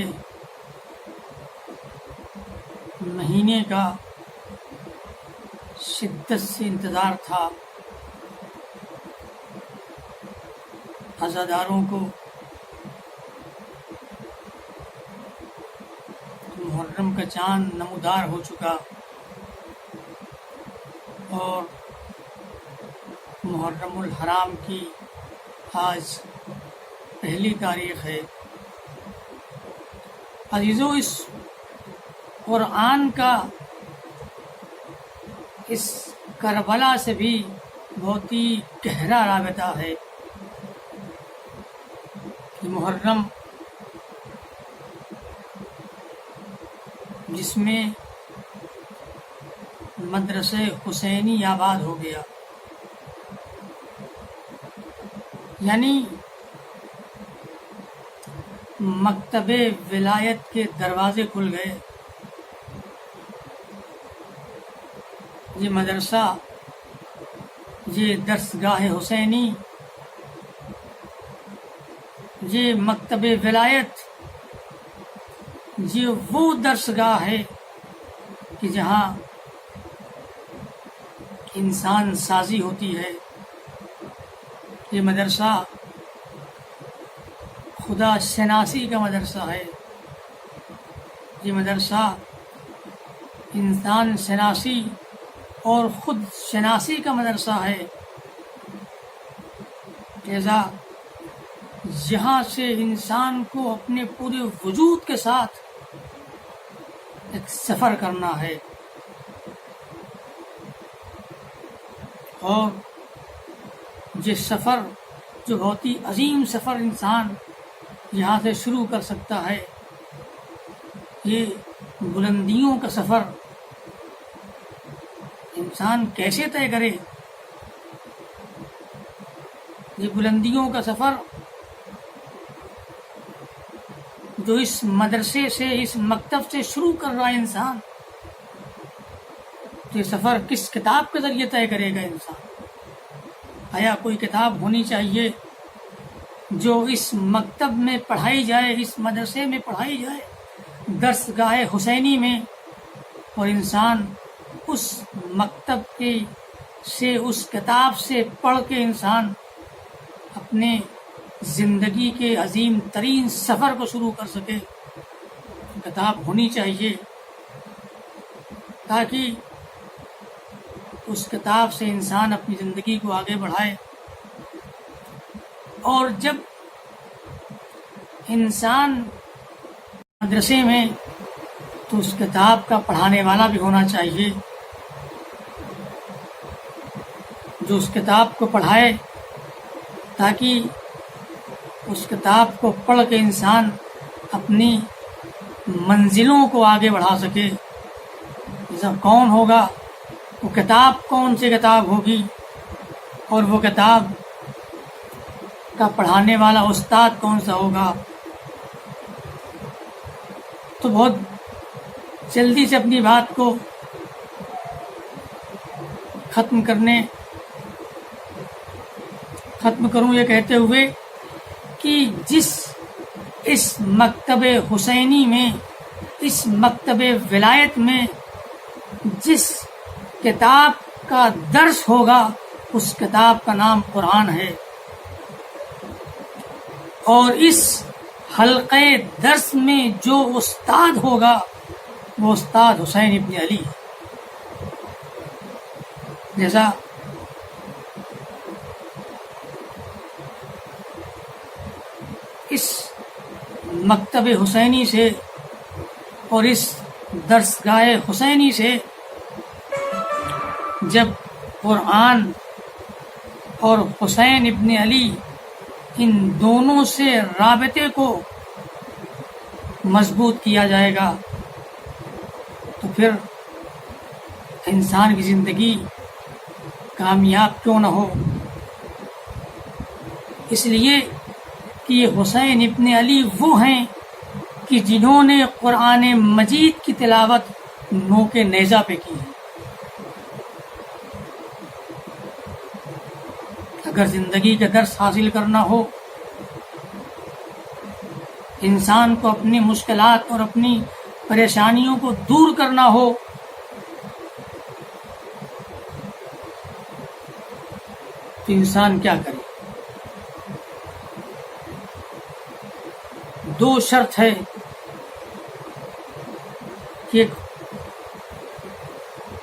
مہینے کا شدت سے انتظار تھا، عزاداروں کو محرم کا چاند نمودار ہو چکا اور محرم الحرام کی آج پہلی تاریخ ہے۔ عزیزو، اس قرآن کا اس کربلا سے بھی بہت ہی گہرا رابطہ ہے۔ محرم جس میں مدرسہ حسینی آباد ہو گیا، یعنی مکتب ولایت کے دروازے کھل گئے۔ یہ مدرسہ، یہ درسگاہ حسینی، یہ مکتب ولایت، یہ وہ درسگاہ ہے کہ جہاں انسان سازی ہوتی ہے۔ یہ مدرسہ خدا شناسی کا مدرسہ ہے، یہ مدرسہ انسان شناسی اور خود شناسی کا مدرسہ ہے۔ لہذا یہاں سے انسان کو اپنے پورے وجود کے ساتھ ایک سفر کرنا ہے، اور یہ سفر جو بہت ہی عظیم سفر انسان یہاں سے شروع کر سکتا ہے، یہ بلندیوں کا سفر انسان کیسے طے کرے؟ یہ بلندیوں کا سفر جو اس مدرسے سے، اس مکتب سے شروع کر رہا ہے انسان، یہ سفر کس کتاب کے ذریعے طے کرے گا انسان؟ آیا کوئی کتاب ہونی چاہیے جو اس مکتب میں پڑھائی جائے، اس مدرسے میں پڑھائی جائے، درسگاہ حسینی میں، اور انسان اس مکتب کے سے، اس کتاب سے پڑھ کے انسان اپنے زندگی کے عظیم ترین سفر کو شروع کر سکے؟ کتاب ہونی چاہیے تاکہ اس کتاب سے انسان اپنی زندگی کو آگے بڑھائے۔ اور جب انسان مدرسے میں تو اس کتاب کا پڑھانے والا بھی ہونا چاہیے جو اس کتاب کو پڑھائے، تاکہ اس کتاب کو پڑھ کے انسان اپنی منزلوں کو آگے بڑھا سکے۔ ایسا کون ہوگا وہ کتاب کون سی کتاب ہوگی اور وہ کتاب کا پڑھانے والا استاد کون سا ہوگا. تو بہت جلدی سے اپنی بات کو ختم کروں یہ کہتے ہوئے کہ اس مکتب حسینی میں، اس مکتب ولایت میں جس کتاب کا درس ہوگا اس کتاب کا نام قرآن ہے، اور اس حلقے درس میں جو استاد ہوگا وہ استاد حسین ابن علی ہے. جیسا اس مکتب حسینی سے اور اس درسگاہ حسینی سے جب قرآن اور حسین ابن علی ان دونوں سے رابطے کو مضبوط کیا جائے گا تو پھر انسان کی زندگی کامیاب کیوں نہ ہو. اس لیے کہ یہ حسین ابن علی وہ ہیں کہ جنہوں نے قرآن مجید کی تلاوت نوک نیزہ پہ کی ہے. اگر زندگی کا درس حاصل کرنا ہو، انسان کو اپنی مشکلات اور اپنی پریشانیوں کو دور کرنا ہو، تو انسان کیا کرے؟ دو شرط ہے کہ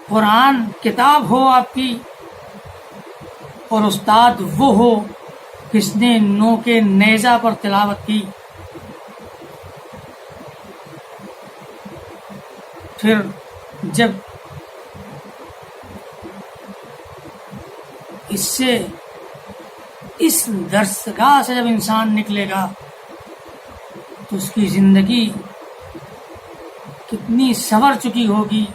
قرآن کتاب ہو آپ کی، اور استاد وہ ہو جس نے نوک نیزہ پر تلاوت کی. پھر جب اس درسگاہ سے جب انسان نکلے گا تو اس کی زندگی کتنی سنور چکی ہوگی.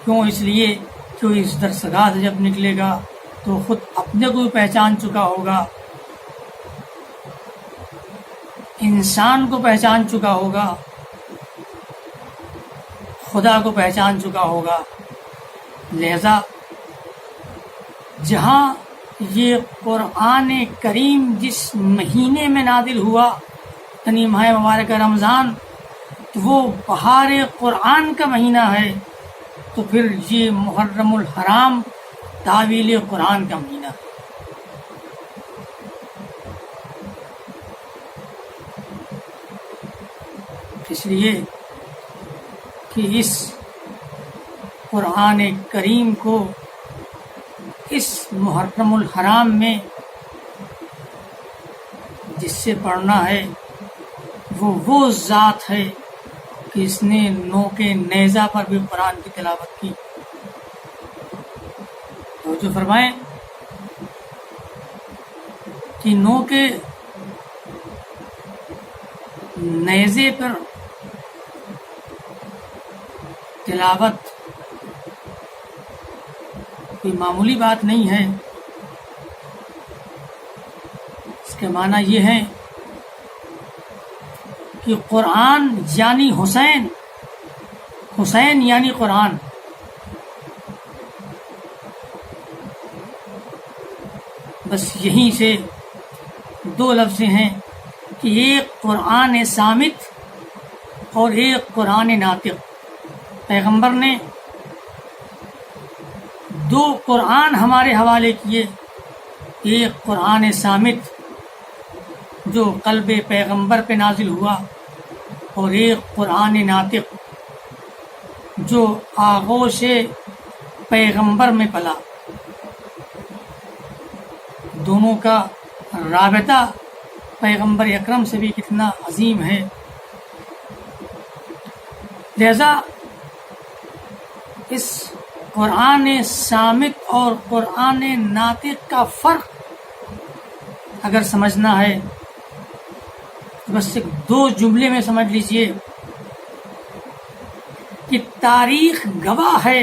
کیوں؟ اس لیے کہ اس درسگاہ سے جب نکلے گا تو خود اپنے کو بھی پہچان چکا ہوگا، انسان کو پہچان چکا ہوگا، خدا کو پہچان چکا ہوگا. لہذا جہاں یہ قرآن کریم جس مہینے میں نازل ہوا، یعنی ماہ مبارک رمضان، تو وہ بہار قرآن کا مہینہ ہے، تو پھر یہ محرم الحرام تعویل قرآن کا مہینہ ہے. اس لیے کہ اس قرآن کریم کو اس محرم الحرام میں جس سے پڑھنا ہے وہ ذات ہے کہ اس نے نوک نیزہ پر بھی قرآن کی تلاوت کی. تو جو فرمائیں کہ نوک نیزے پر تلاوت کوئی معمولی بات نہیں ہے. اس کے معنی یہ ہے کہ قرآن یعنی حسین، حسین یعنی قرآن. بس یہیں سے دو لفظ ہیں کہ ایک قرآن صامت اور ایک قرآن ناطق. پیغمبر نے دو قرآن ہمارے حوالے کیے، ایک قرآن صامت جو قلب پیغمبر پہ نازل ہوا، اور ایک قرآن ناطق جو آغوش پیغمبر میں پلا. دونوں کا رابطہ پیغمبر اکرم سے بھی کتنا عظیم ہے. لہذا اس قرآن صامت اور قرآن ناطق کا فرق اگر سمجھنا ہے تو بس ایک دو جملے میں سمجھ لیجئے کہ تاریخ گواہ ہے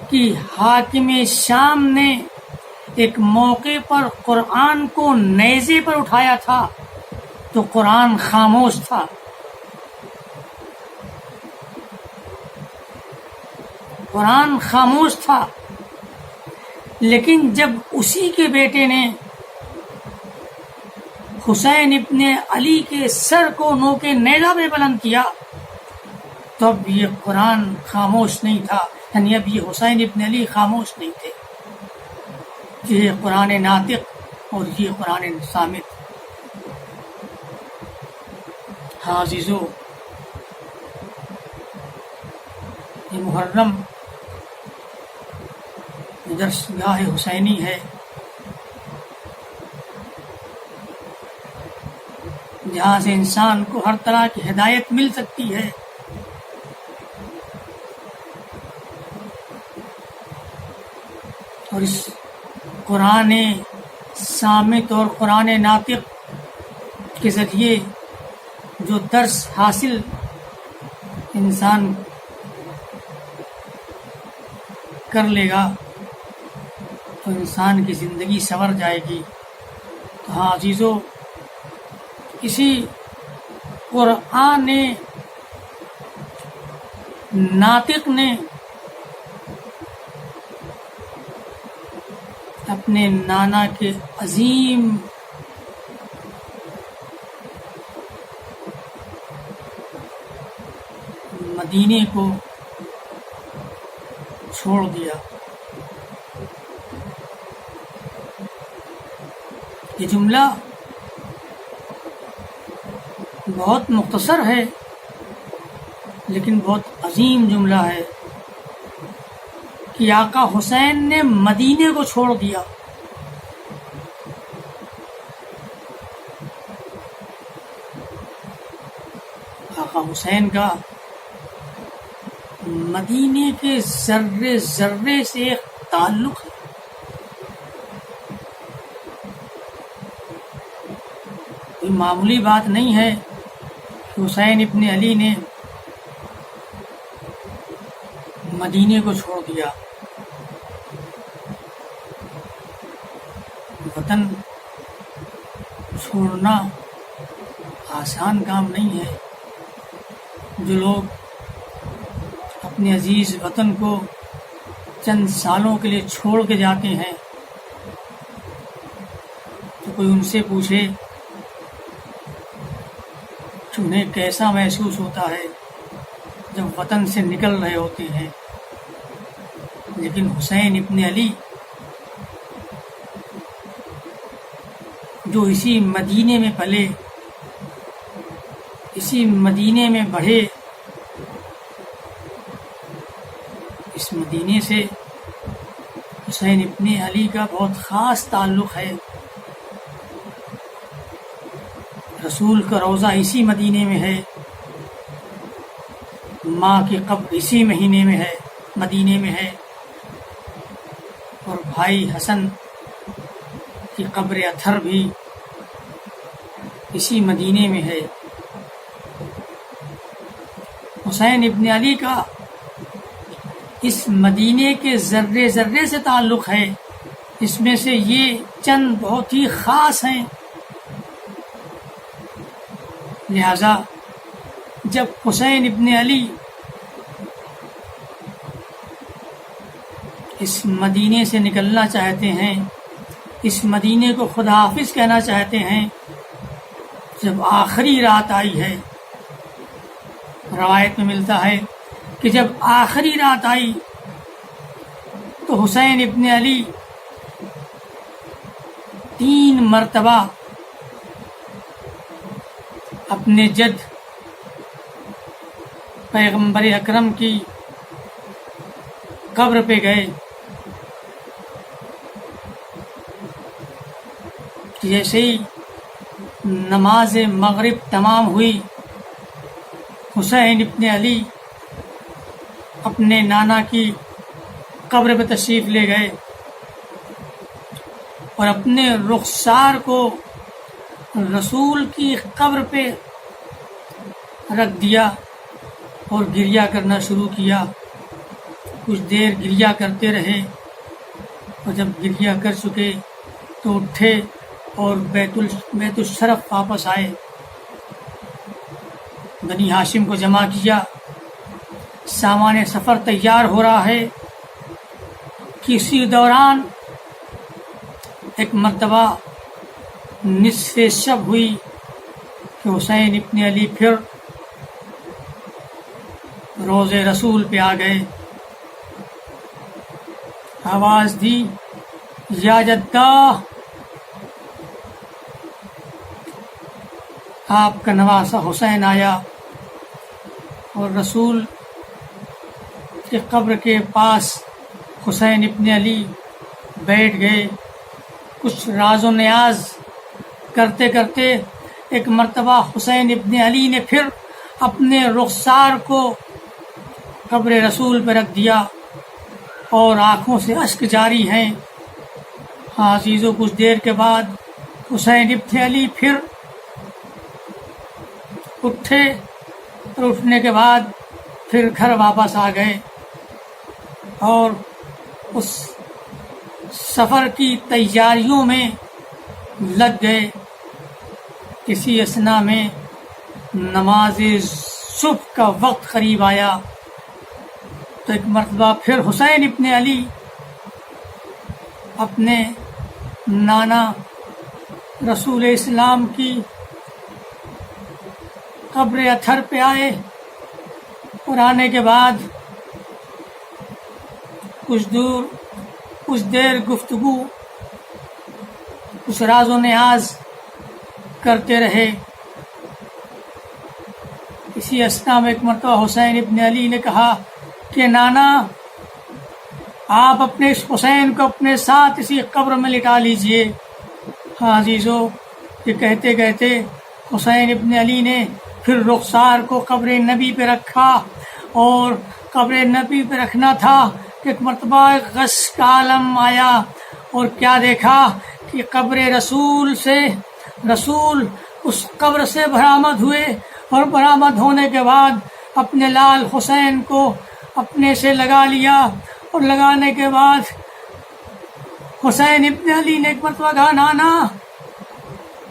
کہ حاکم شام نے ایک موقع پر قرآن کو نیزے پر اٹھایا تھا تو قرآن خاموش تھا. قرآن خاموش تھا. لیکن جب اسی کے بیٹے نے حسین ابن علی کے سر کو نوکے نیزہ پہ بلند کیا تب یہ قرآن خاموش نہیں تھا. یعنی اب یہ حسین ابن علی خاموش نہیں تھے. یہ قرآن ناطق اور یہ قرآن صامت. ہاں عزیزو، یہ محرم درسگاہ حسینی ہے، جہاں سے انسان کو ہر طرح کی ہدایت مل سکتی ہے. اور اس قرآن صامت اور قرآن ناطق کے ذریعے جو درس حاصل انسان کر لے گا تو انسان کی زندگی سنور جائے گی. تو ہاں عزیزو، اسی قرآن ناطق نے اپنے نانا کے عظیم مدینے کو چھوڑ دیا. یہ جملہ بہت مختصر ہے لیکن بہت عظیم جملہ ہے کہ آقا حسین نے مدینے کو چھوڑ دیا. آقا حسین کا مدینے کے ذرے ذرے سے ایک تعلق ہے. کوئی معمولی بات نہیں ہے کہ حسین ابن علی نے مدینے کو چھوڑ دیا. وطن چھوڑنا آسان کام نہیں ہے. جو لوگ اپنے عزیز وطن کو چند سالوں کے لیے چھوڑ کے جاتے ہیں تو کوئی ان سے پوچھے کہ انہیں کیسا محسوس ہوتا ہے جب وطن سے نکل رہے ہوتے ہیں. لیکن حسین ابن علی جو اسی مدینے میں پلے، اسی مدینے میں بڑھے، اس مدینے سے حسین ابن علی کا بہت خاص تعلق ہے. رسول کا روضہ اسی مدینے میں ہے، ماں کی قبر اسی مہینے میں ہے، مدینے میں ہے، اور بھائی حسن کی قبر اطہر بھی اسی مدینے میں ہے. حسین ابن علی کا اس مدینے کے ذرے ذرے سے تعلق ہے. اس میں سے یہ چند بہت ہی خاص ہیں. لہذا جب حسین ابن علی اس مدینے سے نکلنا چاہتے ہیں، اس مدینے کو خدا حافظ کہنا چاہتے ہیں، جب آخری رات آئی ہے، روایت میں ملتا ہے کہ جب آخری رات آئی تو حسین ابن علی 3 مرتبہ اپنے جد پیغمبر اکرم کی قبر پہ گئے. جیسے ہی نماز مغرب تمام ہوئی، حسین ابن علی اپنے نانا کی قبر پہ تشریف لے گئے اور اپنے رخسار کو رسول کی قبر پہ رکھ دیا اور گریہ کرنا شروع کیا. کچھ دیر گریہ کرتے رہے، اور جب گریہ کر چکے تو اٹھے اور بیت الشرف واپس آئے، بنی ہاشم کو جمع کیا، سامان سفر تیار ہو رہا ہے۔ کسی دوران ایک مرتبہ نصف شب ہوئی کہ حسین ابن علی پھر روض رسول پہ آ گئے، آواز دی یا جدہ، آپ کا نواسہ حسین آیا اور رسول کی قبر کے پاس حسین ابن علی بیٹھ گئے۔ کچھ راز و نیاز کرتے کرتے ایک مرتبہ حسین ابن علی نے پھر اپنے رخسار کو قبر رسول پہ رکھ دیا اور آنکھوں سے اشک جاری ہیں۔ ہاں عزیزو، کچھ دیر کے بعد حسین ابن علی پھر اٹھے اور اٹھنے کے بعد پھر گھر واپس آ گئے اور اس سفر کی تیاریوں میں لگ گئے۔ کسی اثنا میں نماز صبح کا وقت قریب آیا تو ایک مرتبہ پھر حسین ابن علی اپنے نانا رسول اسلام کی قبر اطہر پہ آئے، اور آنے کے بعد کچھ دیر گفتگو، کچھ راز و نیاز کرتے رہے۔ اسی اثنا میں ایک مرتبہ حسین ابن علی نے کہا کہ نانا، آپ اپنے اس حسین کو اپنے ساتھ اسی قبر میں لٹا لیجئے۔ ہاں عزیزو، یہ کہتے کہتے حسین ابن علی نے پھر رخسار کو قبر نبی پہ رکھا، اور قبر نبی پہ رکھنا تھا کہ ایک مرتبہ غش کا عالم آیا اور کیا دیکھا کہ قبر رسول اس قبر سے برآمد ہوئے، اور برآمد ہونے کے بعد اپنے لال حسین کو اپنے سے لگا لیا، اور لگانے کے بعد حسین ابن علی نے ایک مرتبہ کہا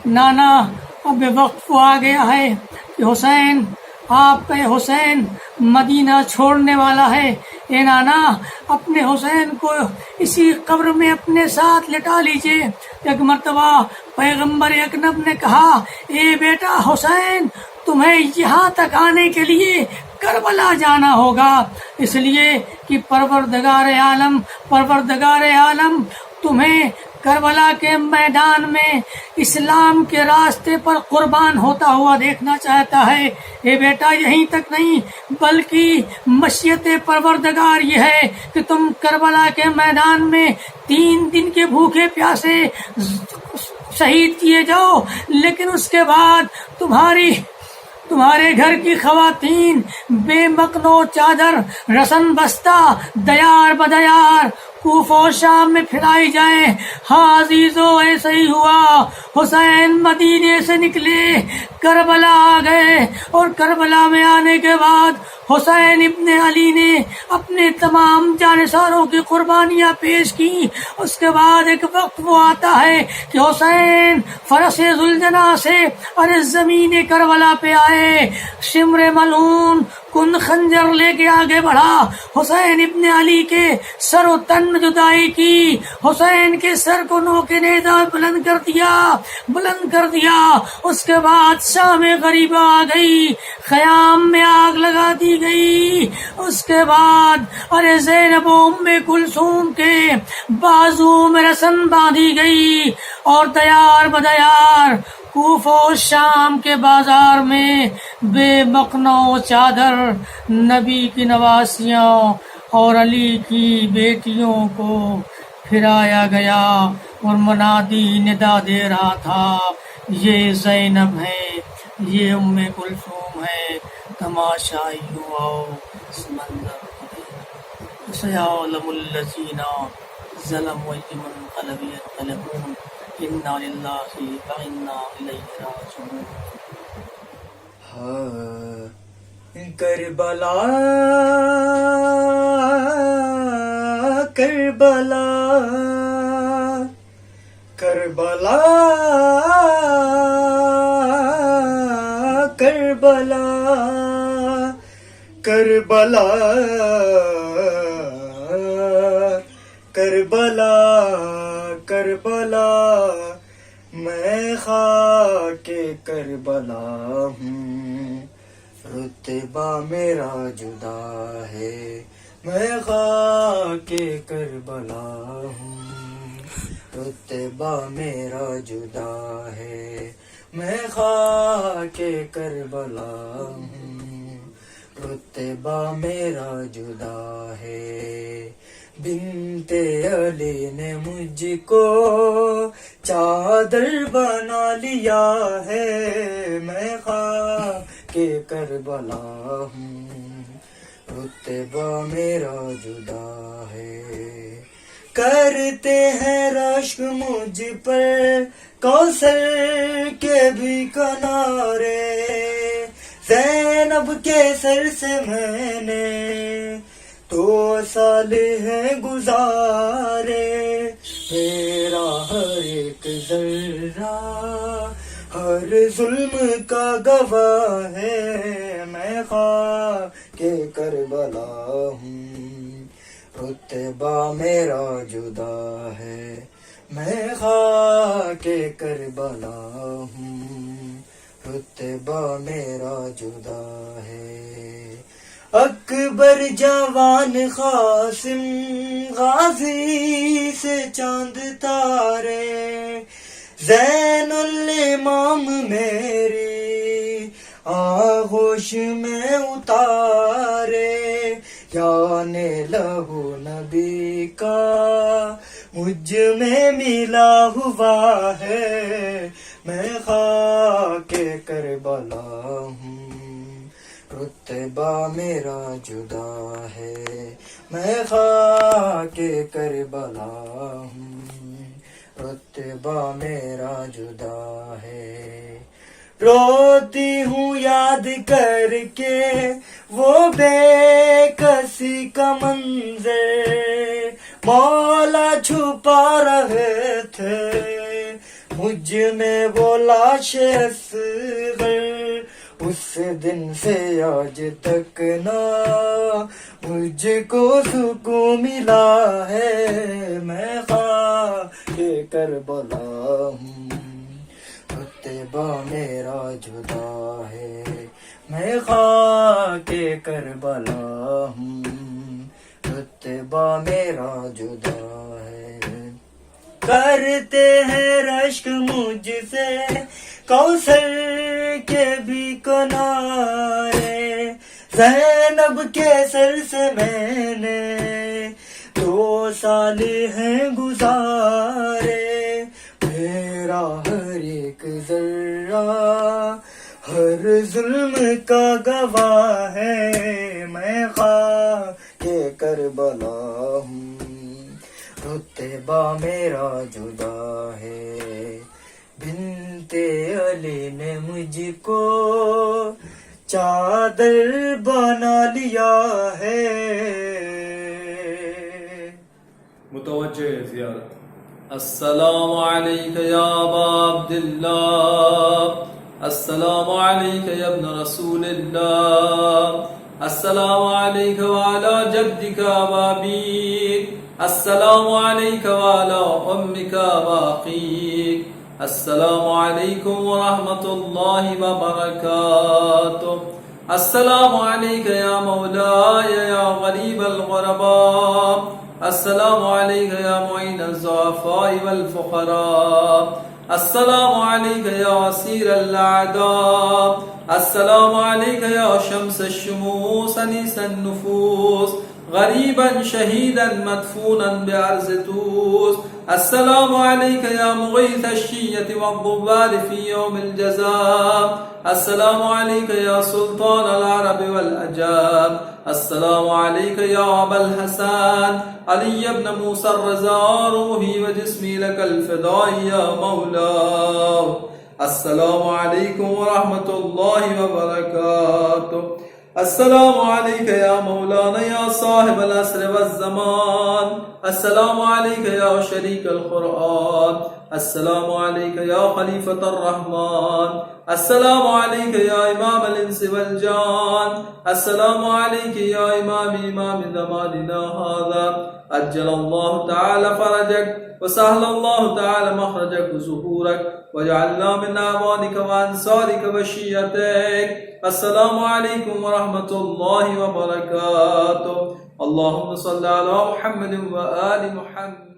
نانا اب وقت آ گیا ہے کہ حسین، آپ کا یہ حسین مدینہ چھوڑنے والا ہے، اے نانا اپنے حسین کو اسی قبر میں اپنے ساتھ لٹا لیجئے۔ ایک مرتبہ پیغمبر اکرم نے کہا، اے بیٹا حسین، تمہیں یہاں تک آنے کے لیے کربلا جانا ہوگا، اس لیے کہ پروردگار عالم تمہیں کربلا کے میدان میں اسلام کے راستے پر قربان ہوتا ہوا دیکھنا چاہتا ہے۔ اے بیٹا، یہیں تک نہیں بلکہ مشیت پروردگار یہ ہے کہ تم کربلا کے میدان میں 3 دن کے بھوکے پیاسے شہید کیے جاؤ، لیکن اس کے بعد تمہارے گھر کی خواتین بے مقنو چادر رسن بستہ دیار بدیار کوفہ و شام میں پھیلائی جائیں۔ ہاں عزیزو، ایسا ہی ہوا۔ حسین مدینے سے نکلے، کربلا آ گئے، اور کربلا میں آنے کے بعد حسین ابن علی نے اپنے تمام جانثاروں کی قربانیاں پیش کی۔ اس کے بعد ایک وقت وہ آتا ہے کہ حسین فرس ذوالجناح سے اور زمین کربلا پہ آئے، شمر ملعون کن خنجر لے کے آگے بڑھا، حسین ابن علی کے سر و تن میں جدائی کی، حسین کے سر کو نوکے نیزہ بلند کر دیا۔ اس کے بعد شام غریبہ آ گئی، خیام میں آگ لگا دی گئی۔ اس کے بعد زینب و ام کلثوم کے بازو میں رسن باندھی گئی، اور دیار بدیار کوفہ و شام کے بازار میں بے مقنو چادر نبی کی نواسیوں اور علی کی بیٹیوں کو پھرایا گیا، اور منادی ندا دے رہا تھا، یہ زینب ہے، یہ ام کلثوم ہے، تماشائی آؤ اس منظر کو۔ سیعلم الذین ظلموا أَيُّ منقلب ينقلبون إنا لله وإنا إليه راجعون۔
کربلا کربلا کربلا کربلا کربلا کربلا کربلا میں خاک کربلا ہوں رتبہ میرا جدا ہے میں خاک کربلا ہوں رتبہ میرا جدا ہے میں خاک کربلا ہوں رتبہ میرا جدا ہے بنت علی نے مجھ کو چادر بنا لیا ہے میں خاک کربلا ہوں رتبہ میرا جدا ہے کرتے ہیں رشک مجھ پر کوثر کے بھی کنارے زینب کے سر سے میں نے 2 سال ہیں گزارے میرا ہر ایک ذرہ ہر ظلم کا گواہ ہے میں خاک کربلا ہوں رتبہ میرا جدا ہے میں خاک کربلا ہوں رتبہ میرا جدا ہے اکبر جوان قاسم غازی سے چاند تارے زین الامام میری آغوش میں اتارے یعنی لہو نبی کا مجھ میں ملا ہوا ہے میں خاک کربلا ہوں رتبہ میرا جدا ہے میں خاک کربلا ہوں رتبہ میرا جدا ہے روتی ہوں یاد کر کے وہ بے کسی کا منظر مولا چھپا رہے تھے مجھ میں وہ لاش اصغر اس دن سے آج تک نہ مجھ کو سکون ملا ہے میں خاک کربلا ہوں رتبہ میرا جدا ہے میں خاک کربلا ہوں رتبہ میرا جدا ہے کرتے ہیں رشک مجھ سے کوثر کے بھی کنارے زینب کے سر سے میں نے 2 سال ہیں گزارے میرا ہر ایک ذرہ ہر ظلم کا گواہ ہے میں خاک کربلا ہوں رتبہ میرا جدا ہے بنت علی نے مجھ کو چادر بنا لیا ہے
متوجہ زیارت السلام علیک یا ابا عبداللہ السلام علیک یا ابن رسول اللہ السلام علیک وعلا جدک وابیک السلام علیک وعلا امک واخیک السلام علیکم ورحمۃ اللہ وبرکاتہ السلام علیک یا مولاي یا غریب الغرباء السلام علیک یا معین الضعفاء والفقراء السلام علیک یا اسیر الاعداء السلام علیک یا شمس الشموس انیس النفوس غریبا شہیدا مدفونا بعرض توس السلام علیک یا مغیث الشیۃ والضبال فی یوم الجزاء السلام علیک یا سلطان العرب والعجام السلام علیک یا ابا الحسن علی ابن موسى الرضا روحی و جسمی لک الفداء یا مولا السلام علیکم ورحمۃ اللہ وبرکاتہ السلام عليك يا مولانا يا صاحب العصر والزمان. السلام عليك يا شريك القرآن. السلام عليك يا خليفة الرحمن. السلام عليك يا إمام الإنس والجان. السلام عليك يا إمام زماننا هذا. أجل الله تعالى فرجك وسهل الله تعالى مخرجك وظهورك وجعلنا من أعوانك وأنصارك وشيعتك. السلام عليكم ورحمة الله وبركاته. اللهم صل على محمد وآل محمد.